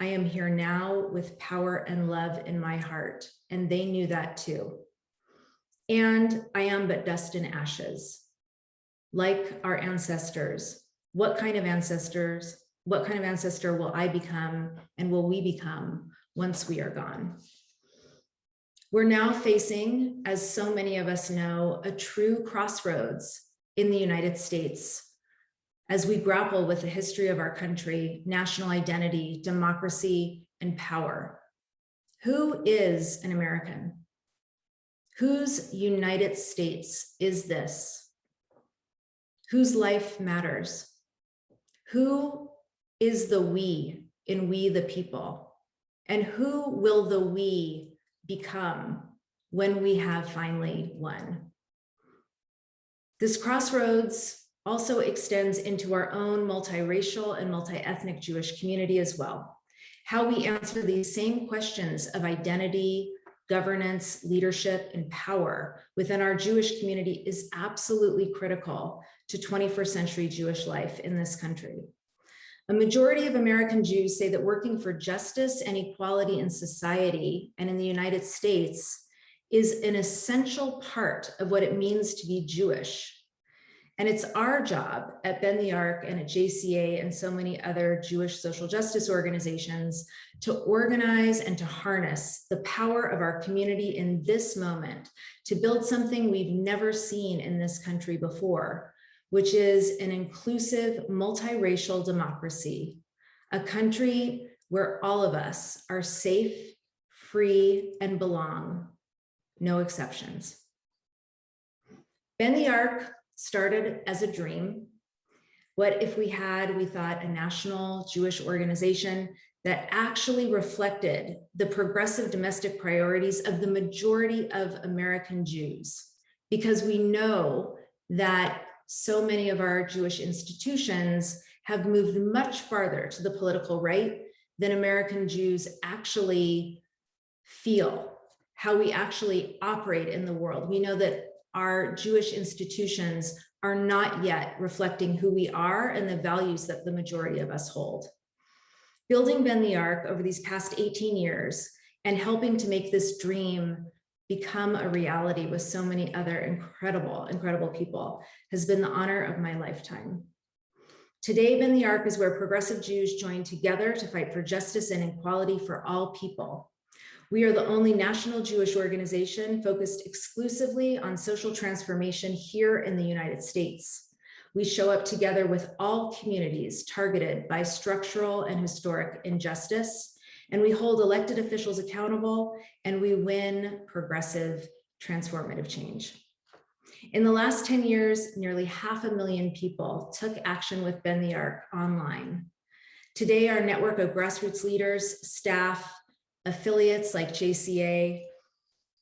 L: I am here now with power and love in my heart, and they knew that too. And I am but dust and ashes. Like our ancestors, what kind of ancestor will I become and will we become once we are gone? We're now facing, as so many of us know, a true crossroads in the United States as we grapple with the history of our country, national identity, democracy, and power. Who is an American? Whose United States is this? Whose life matters? Who is the we in We the People? And who will the we become when we have finally won? This crossroads also extends into our own multiracial and multi-ethnic Jewish community as well. How we answer these same questions of identity, governance, leadership, and power within our Jewish community is absolutely critical to 21st century Jewish life in this country. A majority of American Jews say that working for justice and equality in society and in the United States is an essential part of what it means to be Jewish. And it's our job at Bend the Arc and at JCA and so many other Jewish social justice organizations to organize and to harness the power of our community in this moment to build something we've never seen in this country before, which is an inclusive, multiracial democracy, a country where all of us are safe, free, and belong, no exceptions. Bend the Arc started as a dream. What if we thought, a national Jewish organization that actually reflected the progressive domestic priorities of the majority of American Jews? Because we know that so many of our Jewish institutions have moved much farther to the political right than American Jews actually feel, how we actually operate in the world. We know that our Jewish institutions are not yet reflecting who we are and the values that the majority of us hold. Building Bend the Arc over these past 18 years and helping to make this dream become a reality with so many other incredible, incredible people has been the honor of my lifetime. Today, Bend the Arc is where progressive Jews join together to fight for justice and equality for all people. We are the only national Jewish organization focused exclusively on social transformation here in the United States. We show up together with all communities targeted by structural and historic injustice, and we hold elected officials accountable, and we win progressive, transformative change. In the last 10 years, nearly 500,000 people took action with Bend the Arc online. Today, our network of grassroots leaders, staff, affiliates like JCA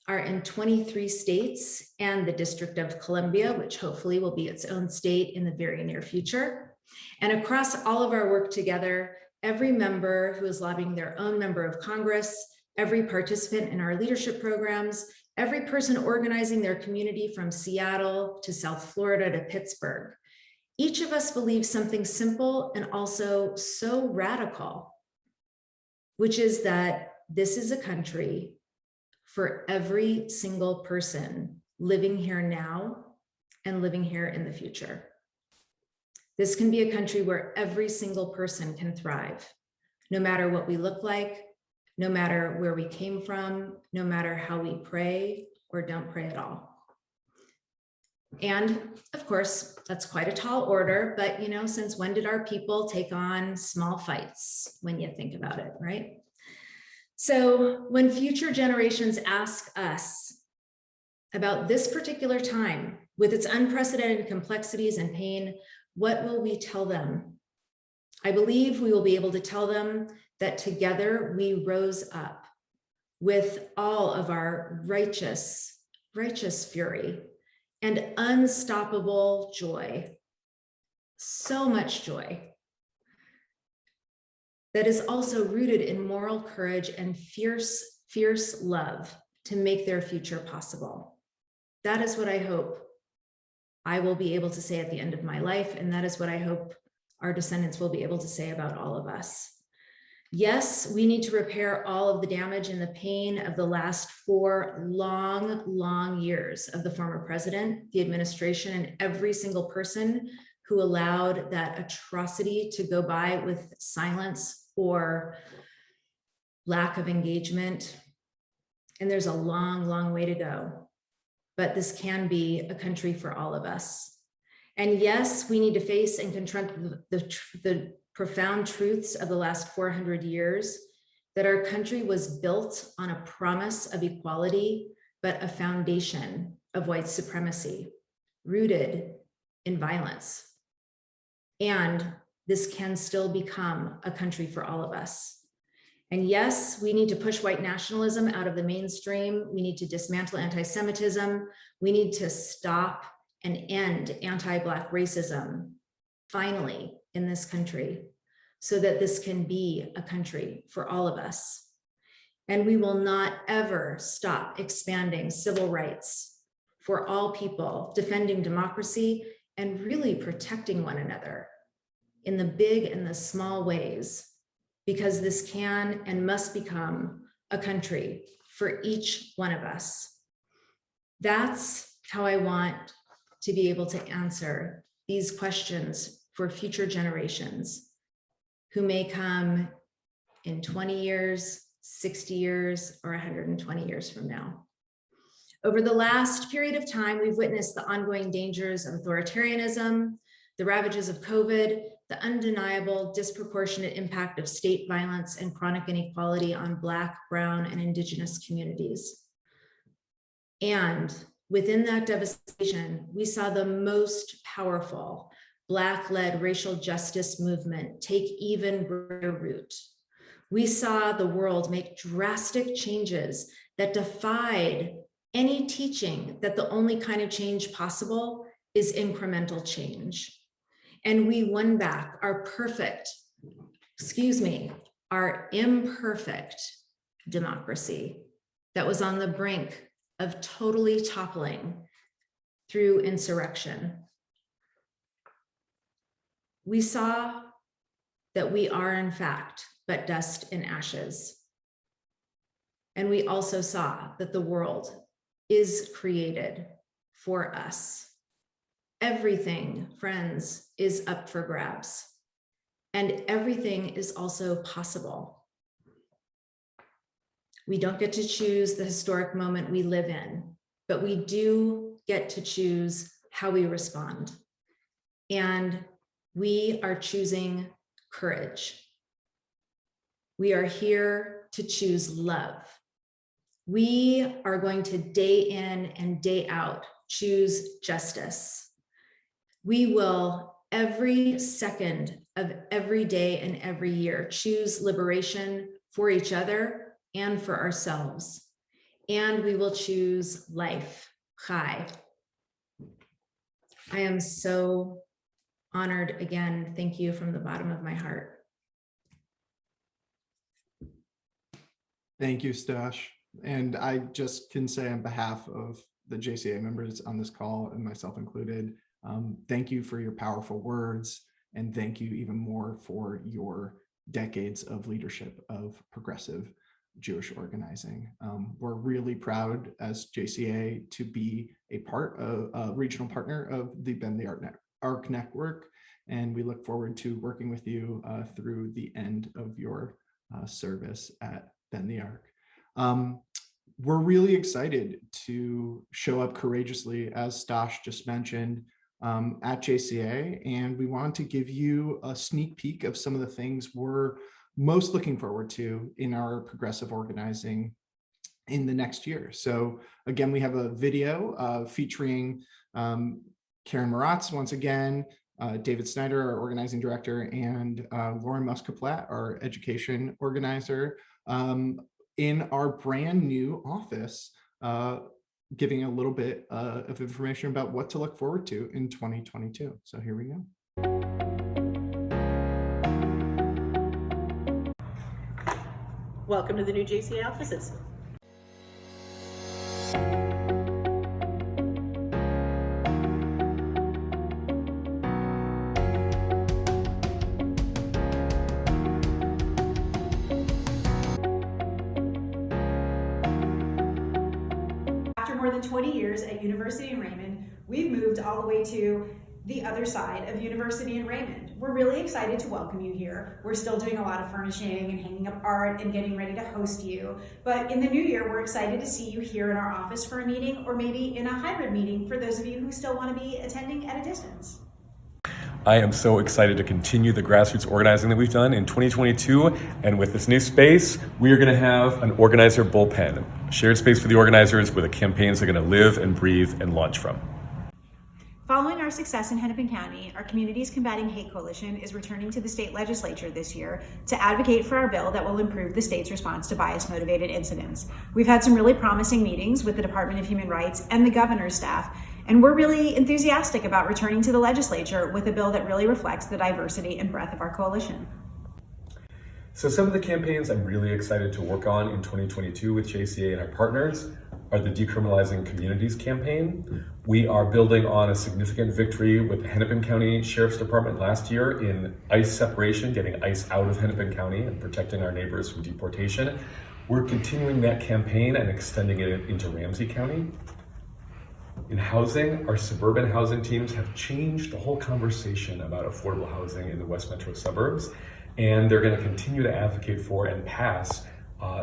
L: are in 23 states and the District of Columbia, which hopefully will be its own state in the very near future. And across all of our work together, every member who is lobbying their own member of Congress, every participant in our leadership programs, every person organizing their community from Seattle to South Florida to Pittsburgh. Each of us believes something simple and also so radical, which is that this is a country for every single person living here now and living here in the future. This can be a country where every single person can thrive, no matter what we look like, no matter where we came from, no matter how we pray or don't pray at all. And of course, that's quite a tall order, but since when did our people take on small fights when you think about it, right? So when future generations ask us about this particular time with its unprecedented complexities and pain, what will we tell them? I believe we will be able to tell them that together we rose up with all of our righteous fury and unstoppable joy, so much joy, that is also rooted in moral courage and fierce love to make their future possible. That is what I hope I will be able to say at the end of my life, and that is what I hope our descendants will be able to say about all of us. Yes, we need to repair all of the damage and the pain of the last 4 long years of the former president, the administration, and every single person who allowed that atrocity to go by with silence or lack of engagement. And there's a long way to go, but this can be a country for all of us. And yes, we need to face and confront the profound truths of the last 400 years, that our country was built on a promise of equality, but a foundation of white supremacy, rooted in violence. And this can still become a country for all of us. And yes, we need to push white nationalism out of the mainstream. We need to dismantle anti-Semitism. We need to stop and end anti-Black racism, finally, in this country, so that this can be a country for all of us. And we will not ever stop expanding civil rights for all people, defending democracy, and really protecting one another in the big and the small ways, because this can and must become a country for each one of us. That's how I want to be able to answer these questions for future generations who may come in 20 years, 60 years, or 120 years from now. Over the last period of time, we've witnessed the ongoing dangers of authoritarianism, the ravages of COVID, the undeniable disproportionate impact of state violence and chronic inequality on Black, Brown, and Indigenous communities. And within that devastation, we saw the most powerful Black-led racial justice movement take even greater root. We saw the world make drastic changes that defied any teaching that the only kind of change possible is incremental change. And we won back our imperfect democracy that was on the brink of totally toppling through insurrection. We saw that we are, in fact, but dust and ashes. And we also saw that the world is created for us. Everything, friends, is up for grabs. And everything is also possible. We don't get to choose the historic moment we live in, but we do get to choose how we respond. And we are choosing courage. We are here to choose love. We are going to day in and day out choose justice. We will every second of every day and every year choose liberation for each other and for ourselves. And we will choose life, chai. I am so honored again. Thank you from the bottom of my heart.
B: Thank you, Stosh. And I just can say on behalf of the JCA members on this call, and myself included, thank you for your powerful words, and thank you even more for your decades of leadership of progressive Jewish organizing. We're really proud as JCA to be a regional partner of the Bend the Arc Network, and we look forward to working with you through the end of your service at Bend the Arc. We're really excited to show up courageously, as Stosh just mentioned, at JCA, and we want to give you a sneak peek of some of the things we're most looking forward to in our progressive organizing in the next year. So again, we have a video featuring Karen Moratz once again, David Snyder, our organizing director, and Lauren Muscaplat, our education organizer, in our brand new office, giving a little bit of information about what to look forward to in 2022. So here we go.
A: Welcome to the new JCA offices.
M: After more than 20 years at University in Raymond, we've moved all the way to the other side of University in Raymond. We're really excited to welcome you here. We're still doing a lot of furnishing and hanging up art and getting ready to host you. But in the new year, we're excited to see you here in our office for a meeting, or maybe in a hybrid meeting for those of you who still want to be attending at a distance.
N: I am so excited to continue the grassroots organizing that we've done in 2022. And with this new space, we are going to have an organizer bullpen, a shared space for the organizers where the campaigns are going to live and breathe and launch from.
M: Following our success in Hennepin County, our Communities Combating Hate Coalition is returning to the state legislature this year to advocate for our bill that will improve the state's response to bias-motivated incidents. We've had some really promising meetings with the Department of Human Rights and the governor's staff, and we're really enthusiastic about returning to the legislature with a bill that really reflects the diversity and breadth of our coalition.
N: So some of the campaigns I'm really excited to work on in 2022 with JCA and our partners are the Decriminalizing Communities campaign. We are building on a significant victory with the Hennepin County Sheriff's Department last year in ICE separation, getting ICE out of Hennepin County and protecting our neighbors from deportation. We're continuing that campaign and extending it into Ramsey County. In housing, our suburban housing teams have changed the whole conversation about affordable housing in the West Metro suburbs, and they're going to continue to advocate for and pass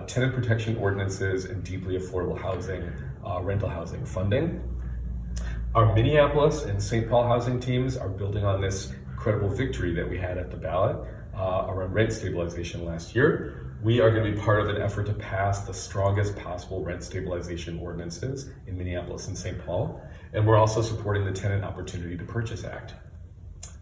N: tenant protection ordinances and deeply affordable housing, rental housing funding. Our Minneapolis and St. Paul housing teams are building on this incredible victory that we had at the ballot around rent stabilization last year. We are going to be part of an effort to pass the strongest possible rent stabilization ordinances in Minneapolis and St. Paul, and we're also supporting the Tenant Opportunity to Purchase Act.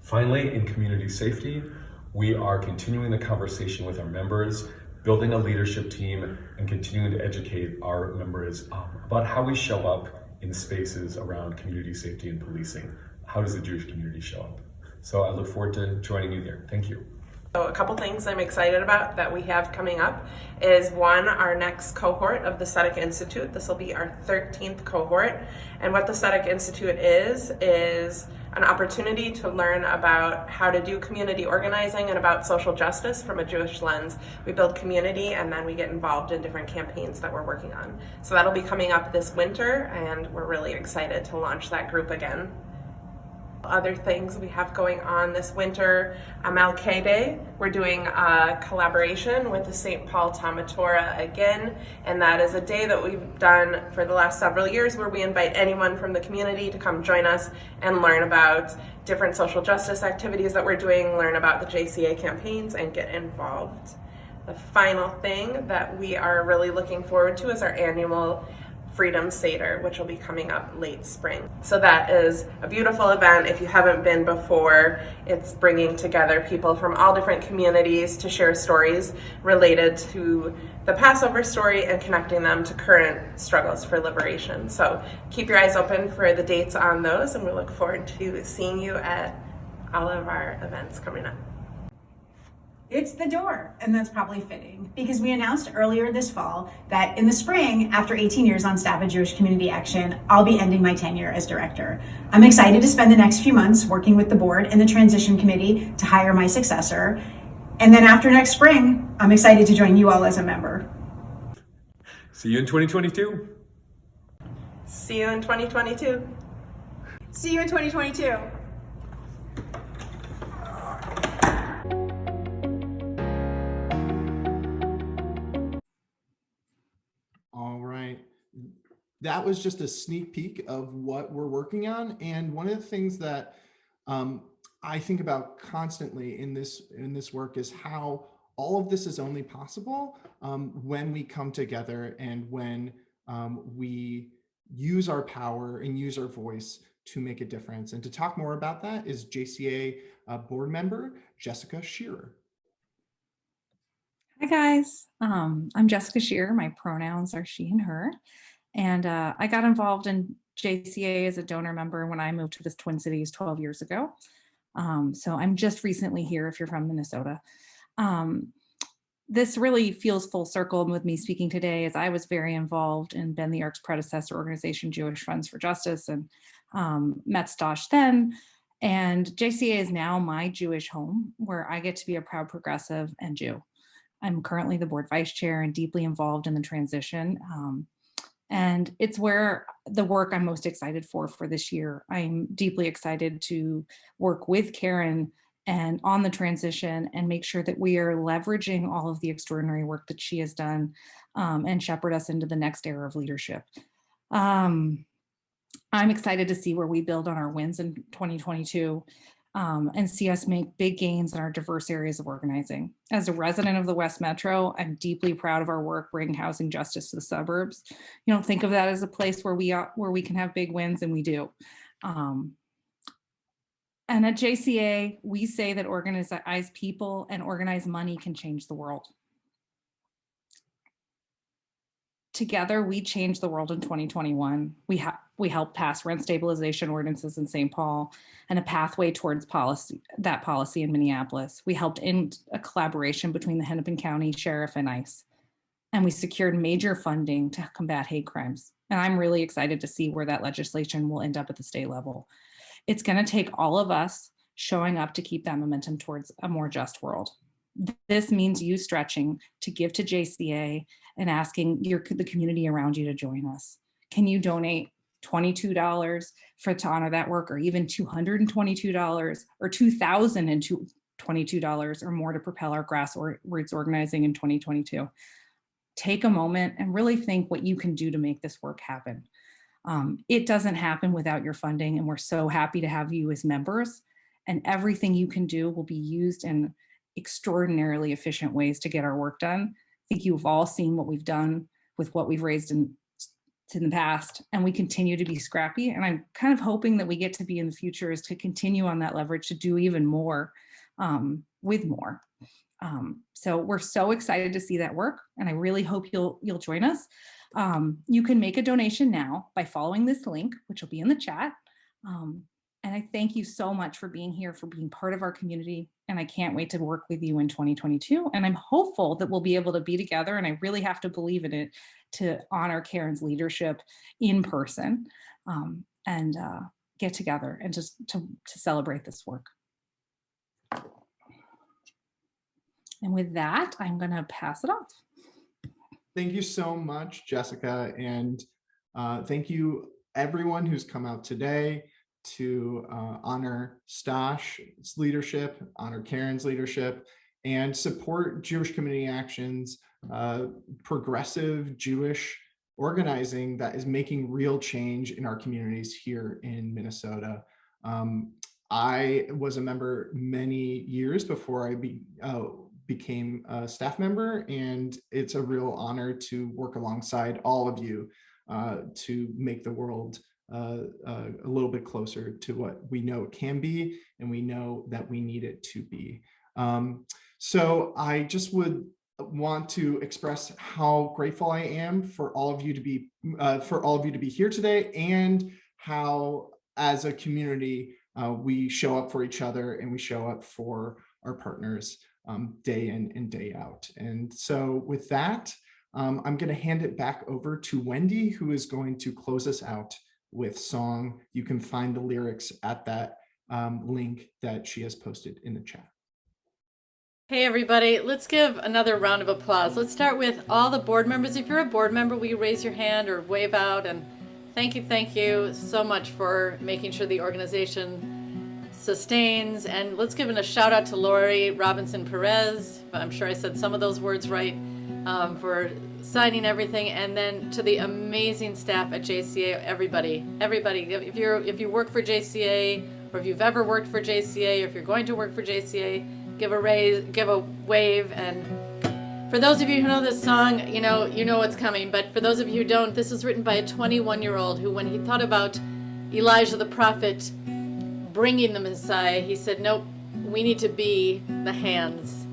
N: Finally, in community safety, we are continuing the conversation with our members, building a leadership team, and continuing to educate our members about how we show up in spaces around community safety and policing. How does the Jewish community show up? So I look forward to joining you there. Thank you.
O: So a couple things I'm excited about that we have coming up is one, our next cohort of the Sedek Institute. This will be our 13th cohort. And what the Sedek Institute is an opportunity to learn about how to do community organizing and about social justice from a Jewish lens. We build community and then we get involved in different campaigns that we're working on. So that'll be coming up this winter, and we're really excited to launch that group again. Other things we have going on this winter, MLK Day. We're doing a collaboration with the St. Paul Talmud Torah again, and that is a day that we've done for the last several years where we invite anyone from the community to come join us and learn about different social justice activities that we're doing, learn about the JCA campaigns, and get involved. The final thing that we are really looking forward to is our annual Freedom Seder, which will be coming up late spring. So that is a beautiful event. If you haven't been before, it's bringing together people from all different communities to share stories related to the Passover story and connecting them to current struggles for liberation. So keep your eyes open for the dates on those, and we look forward to seeing you at all of our events coming up.
M: It's the door, and that's probably fitting because we announced earlier this fall that in the spring, after 18 years on staff at Jewish Community Action, I'll be ending my tenure as director. I'm excited to spend the next few months working with the board and the transition committee to hire my successor. And then after next spring, I'm excited to join you all as a member.
N: See you in 2022.
O: See you in 2022.
E: See you in 2022.
B: All right. That was just a sneak peek of what we're working on. And one of the things that I think about constantly in this work is how all of this is only possible when we come together and when we use our power and use our voice to make a difference. And to talk more about that is JCA board member Jessica Shearer.
P: Hi guys, I'm Jessica Shearer. My pronouns are she and her. And I got involved in JCA as a donor member when I moved to the Twin Cities 12 years ago. So I'm just recently here if you're from Minnesota. This really feels full circle with me speaking today, as I was very involved in Ben the Ark's predecessor organization, Jewish Friends for Justice, and met Stosh then. And JCA is now my Jewish home, where I get to be a proud progressive and Jew. I'm currently the board vice chair and deeply involved in the transition. And it's where the work I'm most excited for this year. I'm deeply excited to work with Karen and on the transition and make sure that we are leveraging all of the extraordinary work that she has done and shepherd us into the next era of leadership. I'm excited to see where we build on our wins in 2022 and see us make big gains in our diverse areas of organizing. As a resident of the West Metro, I'm deeply proud of our work bringing housing justice to the suburbs. You know, think of that as a place where we can have big wins, and we do. And at JCA, we say that organized people and organized money can change the world. Together, we changed the world in 2021. We helped pass rent stabilization ordinances in St. Paul and a pathway towards policy in Minneapolis. We helped end a collaboration between the Hennepin County Sheriff and ICE. And we secured major funding to combat hate crimes. And I'm really excited to see where that legislation will end up at the state level. It's going to take all of us showing up to keep that momentum towards a more just world. This means you stretching to give to JCA and asking the community around you to join us. Can you donate $22 to honor that work, or even $222 or $2,022 or more to propel our grassroots organizing in 2022? Take a moment and really think what you can do to make this work happen. It doesn't happen without your funding, and we're so happy to have you as members, and everything you can do will be used in extraordinarily efficient ways to get our work done. I think you've all seen what we've done with what we've raised in the past, and we continue to be scrappy. And I'm kind of hoping that we get to be in the future is to continue on that leverage to do even more with more. So we're so excited to see that work, and I really hope you'll join us. You can make a donation now by following this link, which will be in the chat. And I thank you so much for being here, for being part of our community. And I can't wait to work with you in 2022. And I'm hopeful that we'll be able to be together. And I really have to believe in it to honor Karen's leadership in person and get together and just to celebrate this work. And with that, I'm going to pass it off.
B: Thank you so much, Jessica. And thank you, everyone who's come out today to honor Stosh's leadership, honor Karen's leadership, and support Jewish Community Action's progressive Jewish organizing that is making real change in our communities here in Minnesota. I was a member many years before I became a staff member, and it's a real honor to work alongside all of you to make the world a little bit closer to what we know it can be, and we know that we need it to be. So I just would want to express how grateful I am for all of you to be here today, and how, as a community, we show up for each other and we show up for our partners. day in and day out. And so with that, I'm going to hand it back over to Wendy, who is going to close us out with song. You can find the lyrics at that link that she has posted in the chat.
A: Hey everybody, let's give another round of applause. Let's start with all the board members. If you're a board member, will you raise your hand or wave out? And thank you so much for making sure the organization sustains. And let's give a shout out to Lori Robinson Perez. I'm sure I said some of those words right, for signing everything. And then to the amazing staff at JCA, everybody. If you work for JCA, or if you've ever worked for JCA, or if you're going to work for JCA, give a wave. And for those of you who know this song, you know what's coming. But for those of you who don't, this was written by a 21-year-old who, when he thought about Elijah the prophet bringing the Messiah, he said, nope, we need to be the hands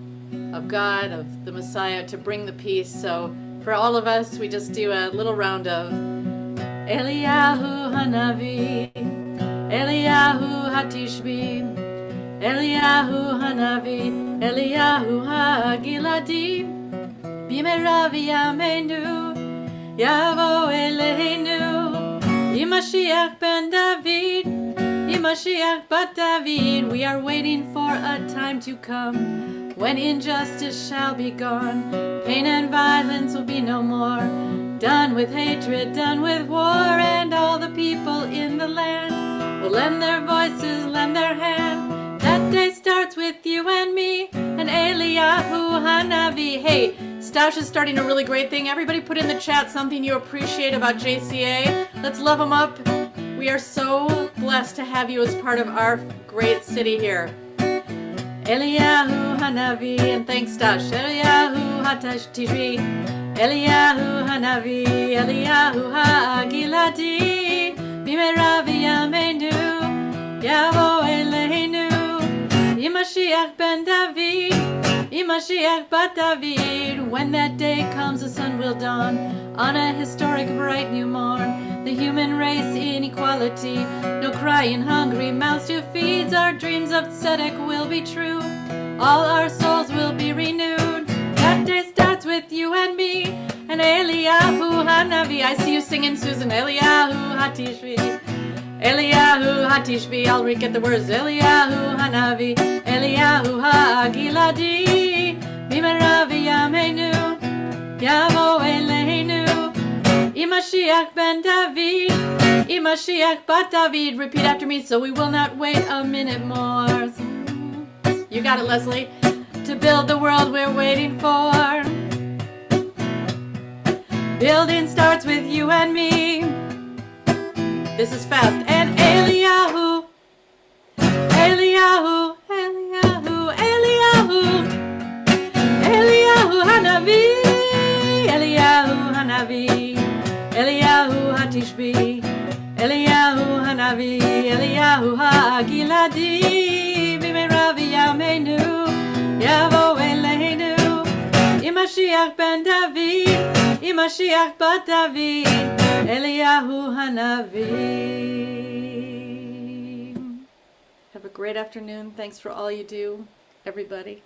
A: of God, of the Messiah, to bring the peace. So for all of us, we just do a little round of Eliyahu Hanavi, Eliyahu Hatishbi, Eliyahu Hanavi, Eliyahu HaGiladi, Bimeravi Yameinu, Yavo Eleinu, Imashiach ben David, Imashiach bat David. We are waiting for a time to come when injustice shall be gone, pain and violence will be no more, done with hatred, done with war, and all the people in the land will lend their voices, lend their hand. That day starts with you and me and Eliyahu Hanavi. Hey, Stosh is starting a really great thing. Everybody put in the chat something you appreciate about JCA. Let's love them up. We are so blessed to have you as part of our great city here. Eliyahu Hanavi, and thanks Stosh. Eliyahu Hatishbi, Eliyahu Hanavi, Eliyahu HaGiladi, Bimeravi Yameinu, Yavo Eleinu, Imashiach ben David, Imashiach bat David. When that day comes, the sun will dawn on a historic bright new morn. The human race in equality, no crying hungry mouths to feed. Our dreams of tzedek will be true, all our souls will be renewed. That day starts with you and me and Eliyahu Hanavi. I see you singing, Susan. Eliyahu Hatishbi, Eliyahu Hatishbi. I'll get the words. Eliyahu Hanavi, Eliyahu HaGiladi, Bimeravi Yameinu, Yavo Eleinu, Imashiach ben David, Imashiach bat David. Repeat after me, so we will not wait a minute more. You got it, Leslie. To build the world we're waiting for. Building starts with you and me. This is fast. And Eliyahu, Eliyahu, Eliyahu, Eliyahu, Eliyahu Hanavi, Eliyahu Hanavi, Eliyahu Hatishbi, Eliyahu Hanavi, Eliyahu HaGiladi, Bimeravi Yameinu, Yavo Eleinu, Imashiach ben David, Imashiach bat David, Eliyahu Hanavi. Have a great afternoon. Thanks for all you do, everybody.